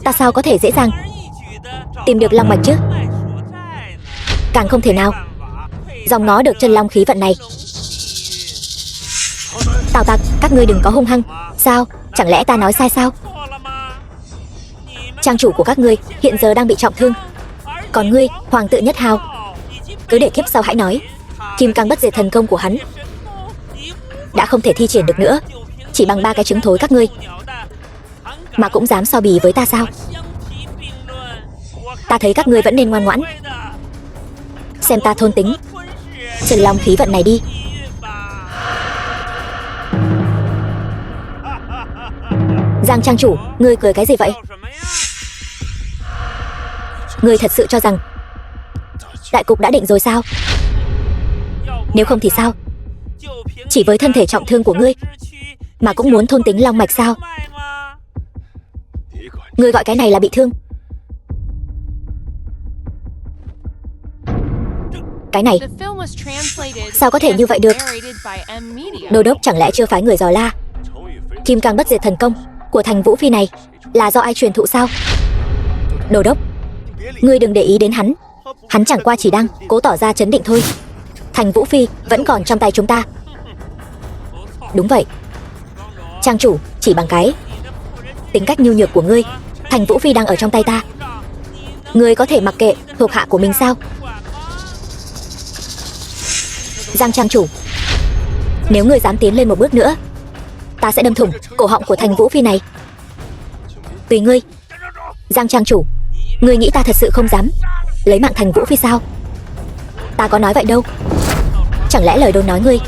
ta sao có thể dễ dàng tìm được long mạch chứ? Càng không thể nào dòng nó được chân long khí vận này. Tào Tặc, các ngươi đừng có hung hăng. Sao? Chẳng lẽ ta nói sai sao? Trang chủ của các ngươi hiện giờ đang bị trọng thương, còn ngươi, Hoàng tự Nhất Hào, cứ để kiếp sau hãy nói. Kim cang bất diệt thần công của hắn đã không thể thi triển được nữa. Chỉ bằng 3 cái trứng thối các ngươi mà cũng dám so bì với ta sao? Ta thấy các ngươi vẫn nên ngoan ngoãn xem ta thôn tính chân long khí vận này đi. Giang trang chủ, ngươi cười cái gì vậy? Ngươi thật sự cho rằng đại cục đã định rồi sao? Nếu không thì sao? Chỉ với thân thể trọng thương của ngươi mà cũng muốn thôn tính long mạch sao? Ngươi gọi cái này là bị thương? Cái này sao có thể như vậy được? Đô đốc chẳng lẽ chưa phái người dò la kim cang bất diệt thần công của Thành Vũ Phi này là do ai truyền thụ sao? Đô đốc, ngươi đừng để ý đến hắn. Hắn chẳng qua chỉ đang cố tỏ ra trấn định thôi. Thành Vũ Phi vẫn còn trong tay chúng ta. Đúng vậy. Trang chủ, chỉ bằng cái tính cách nhu nhược của ngươi, Thành Vũ Phi đang ở trong tay ta. Ngươi có thể mặc kệ thuộc hạ của mình sao? Giang trang chủ, nếu ngươi dám tiến lên một bước nữa, ta sẽ đâm thủng cổ họng của Thành Vũ Phi này. Tùy ngươi. Giang trang chủ, ngươi nghĩ ta thật sự không dám lấy mạng Thành Vũ Phi sao? Ta có nói vậy đâu. Chẳng lẽ lời đồn nói ngươi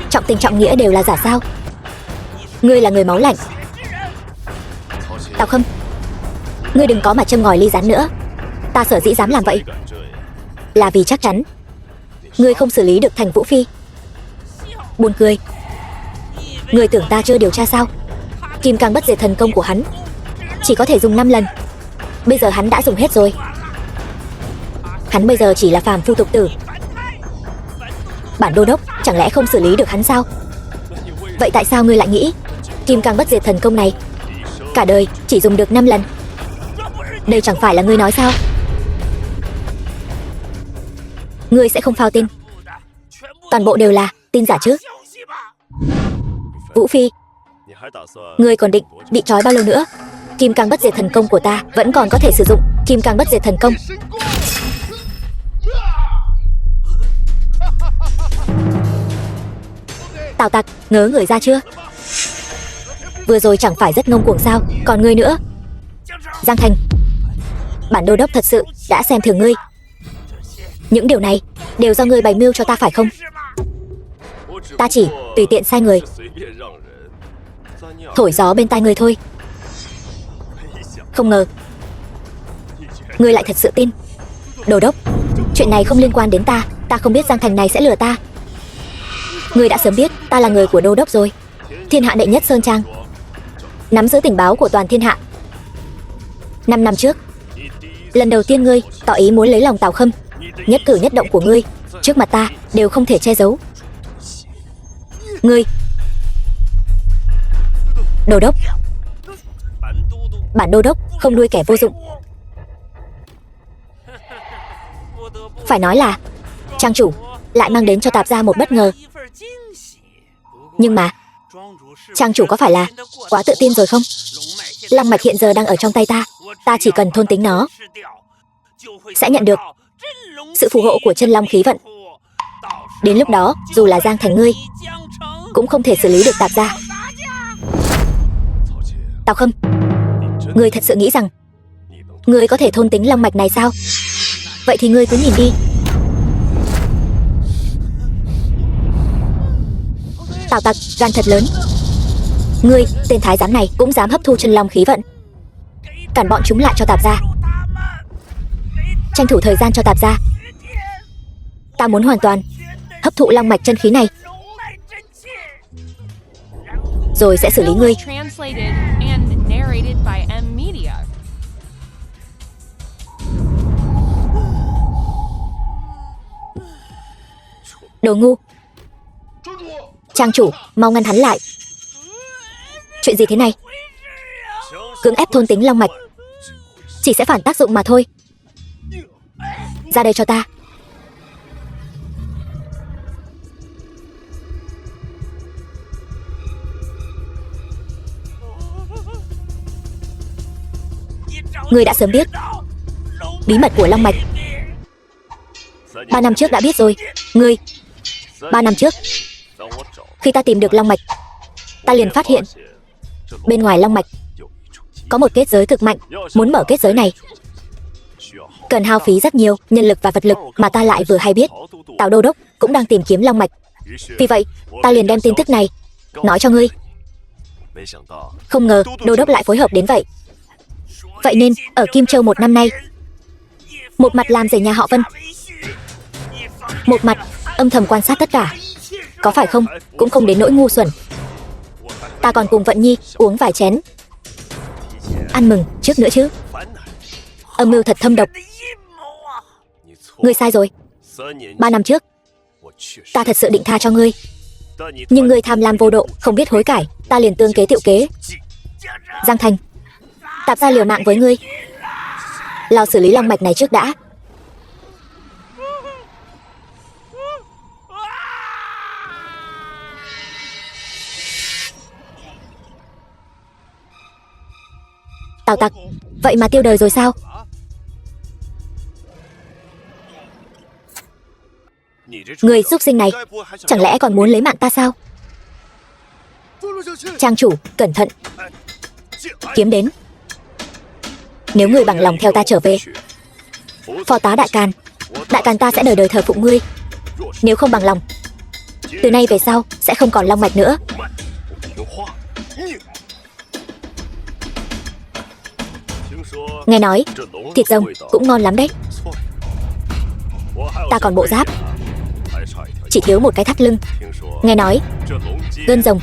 trọng tình trọng nghĩa đều là giả sao? Ngươi là người máu lạnh. Tào Khâm, ngươi đừng có mà châm ngòi ly gián nữa. Ta sở dĩ dám làm vậy là vì chắc chắn ngươi không xử lý được Thành Vũ Phi. Buồn cười. Ngươi tưởng ta chưa điều tra sao? Kim cang bất diệt thần công của hắn chỉ có thể dùng 5 lần. Bây giờ hắn đã dùng hết rồi. Hắn bây giờ chỉ là phàm phu tục tử. Bản đô đốc chẳng lẽ không xử lý được hắn sao? Vậy tại sao ngươi lại nghĩ kim cang bất diệt thần công này cả đời chỉ dùng được 5 lần? Đây chẳng phải là ngươi nói sao? Ngươi sẽ không phao tin. Toàn bộ đều là tin giả chứ? Vũ Phi, ngươi còn định bị trói bao lâu nữa? Kim cang bất diệt thần công của ta vẫn còn có thể sử dụng. Kim cang bất diệt thần công. Tào Tặc, ngớ người ra chưa? Vừa rồi chẳng phải rất ngông cuồng sao? Còn ngươi nữa. Giang Thành, bản đô đốc thật sự đã xem thường ngươi. Những điều này đều do ngươi bày mưu cho ta phải không? Ta chỉ tùy tiện sai người thổi gió bên tai ngươi thôi. Không ngờ ngươi lại thật sự tin. Đô đốc, chuyện này không liên quan đến ta. Ta không biết Giang Thành này sẽ lừa ta. Ngươi đã sớm biết ta là người của đô đốc rồi. Thiên hạ đệ nhất Sơn Trang nắm giữ tình báo của toàn thiên hạ. 5 năm trước, lần đầu tiên ngươi tỏ ý muốn lấy lòng Tào Khâm, nhất cử nhất động của ngươi trước mặt ta đều không thể che giấu. Ngươi, đô đốc, bản đô đốc không nuôi kẻ vô dụng. Phải nói là trang chủ lại mang đến cho Tạp gia một bất ngờ. Nhưng mà Trang chủ có phải là quá tự tin rồi không? Long mạch hiện giờ đang ở trong tay ta. Ta chỉ cần thôn tính nó, sẽ nhận được sự phù hộ của chân long khí vận. Đến lúc đó, dù là Giang Thành ngươi, cũng không thể xử lý được Tạp gia. Tào Khâm, ngươi thật sự nghĩ rằng ngươi có thể thôn tính long mạch này sao? Vậy thì ngươi cứ nhìn đi. Tào Tặc, gan thật lớn. Ngươi, tên thái giám này cũng dám hấp thu chân long khí vận. Cản bọn chúng lại cho Tạp gia. Tranh thủ thời gian cho Tạp gia. Ta muốn hoàn toàn hấp thụ long mạch chân khí này, rồi sẽ xử lý ngươi. Đồ ngu. Trang chủ, mau ngăn hắn lại. Chuyện gì thế này? Cưỡng ép thôn tính long mạch chỉ sẽ phản tác dụng mà thôi. Ra đây cho ta. Ngươi đã sớm biết bí mật của long mạch. 3 năm trước đã biết rồi. Ngươi, 3 năm trước, khi ta tìm được long mạch, ta liền phát hiện bên ngoài long mạch có một kết giới cực mạnh. Muốn mở kết giới này cần hao phí rất nhiều nhân lực và vật lực, mà ta lại vừa hay biết Tào đô đốc cũng đang tìm kiếm long mạch. Vì vậy ta liền đem tin tức này nói cho ngươi. Không ngờ đô đốc lại phối hợp đến vậy. Vậy nên ở Kim Châu 1 năm nay, một mặt làm rể nhà họ Vân, một mặt âm thầm quan sát tất cả. Có phải không? Cũng không đến nỗi ngu xuẩn. Ta còn cùng Vận Nhi uống vài chén ăn mừng trước nữa chứ. Âm mưu thật thâm độc. Ngươi sai rồi. 3 năm trước ta thật sự định tha cho ngươi, nhưng ngươi tham lam vô độ, không biết hối cải. Ta liền tương kế tiệu kế. Giang Thành, Tạp gia liều mạng với ngươi. Lo xử lý long mạch này trước đã. Tào Tặc, vậy mà tiêu đời rồi sao? Người xúc sinh này chẳng lẽ còn muốn lấy mạng ta sao? Trang chủ, cẩn thận. Kiếm đến. Nếu ngươi bằng lòng theo ta trở về, phó tá đại càn ta sẽ đời đời thờ phụng ngươi. Nếu không bằng lòng, từ nay về sau sẽ không còn long mạch nữa. Nghe nói thịt rồng cũng ngon lắm đấy. Ta còn bộ giáp, chỉ thiếu một cái thắt lưng. Nghe nói gân rồng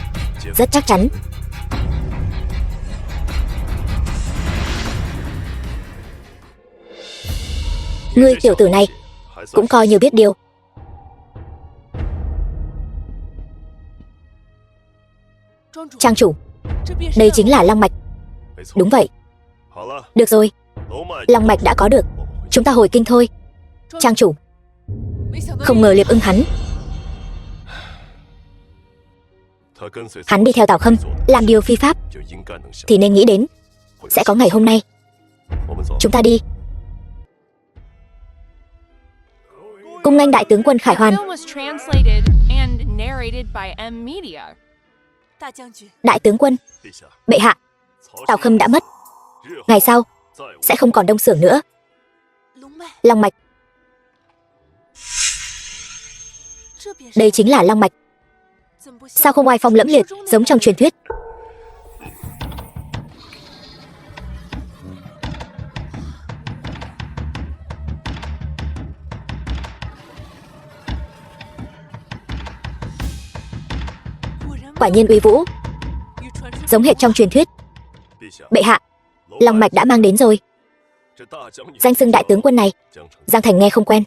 rất chắc chắn. Ngươi tiểu tử này cũng coi như biết điều. Trang chủ, đây chính là long mạch. Đúng vậy. Được rồi, long mạch đã có được, chúng ta hồi kinh thôi. Trang chủ, không ngờ Liệp Ưng hắn đi theo Tào Khâm làm điều phi pháp, thì nên nghĩ đến sẽ có ngày hôm nay. Chúng ta đi. Cung nghênh đại tướng quân Khải Hoàn. Đại tướng quân, bệ hạ, Tào Khâm đã mất, ngày sau sẽ không còn Đông Xưởng nữa. Long mạch, đây chính là long mạch. Sao không oai phong lẫm liệt giống trong truyền thuyết? Quả nhiên uy vũ, giống hệt trong truyền thuyết. Bệ hạ, long mạch đã mang đến rồi. Danh xưng đại tướng quân này, Giang Thành nghe không quen,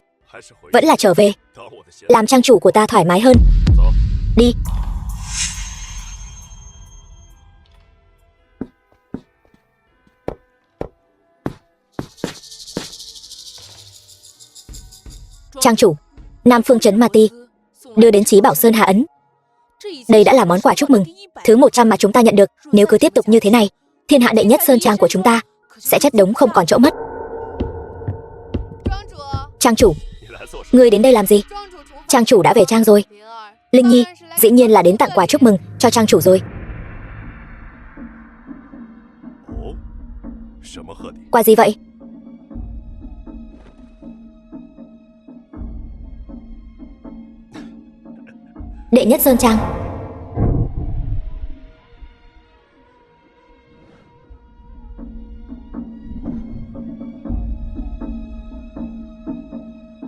vẫn là trở về làm trang chủ của ta thoải mái hơn. Đi. Trang chủ, Nam Phương Trấn Ma Ti đưa đến Chí Bảo Sơn hạ ấn. Đây đã là món quà chúc mừng thứ 100 mà chúng ta nhận được. Nếu cứ tiếp tục như thế này, thiên hạ đệ nhất sơn trang của chúng ta sẽ chất đống không còn chỗ mất. Trang chủ, ngươi đến đây làm gì? Trang chủ đã về trang rồi. Linh Nhi, dĩ nhiên là đến tặng quà chúc mừng cho trang chủ rồi. Quà gì vậy? Đệ nhất sơn trang.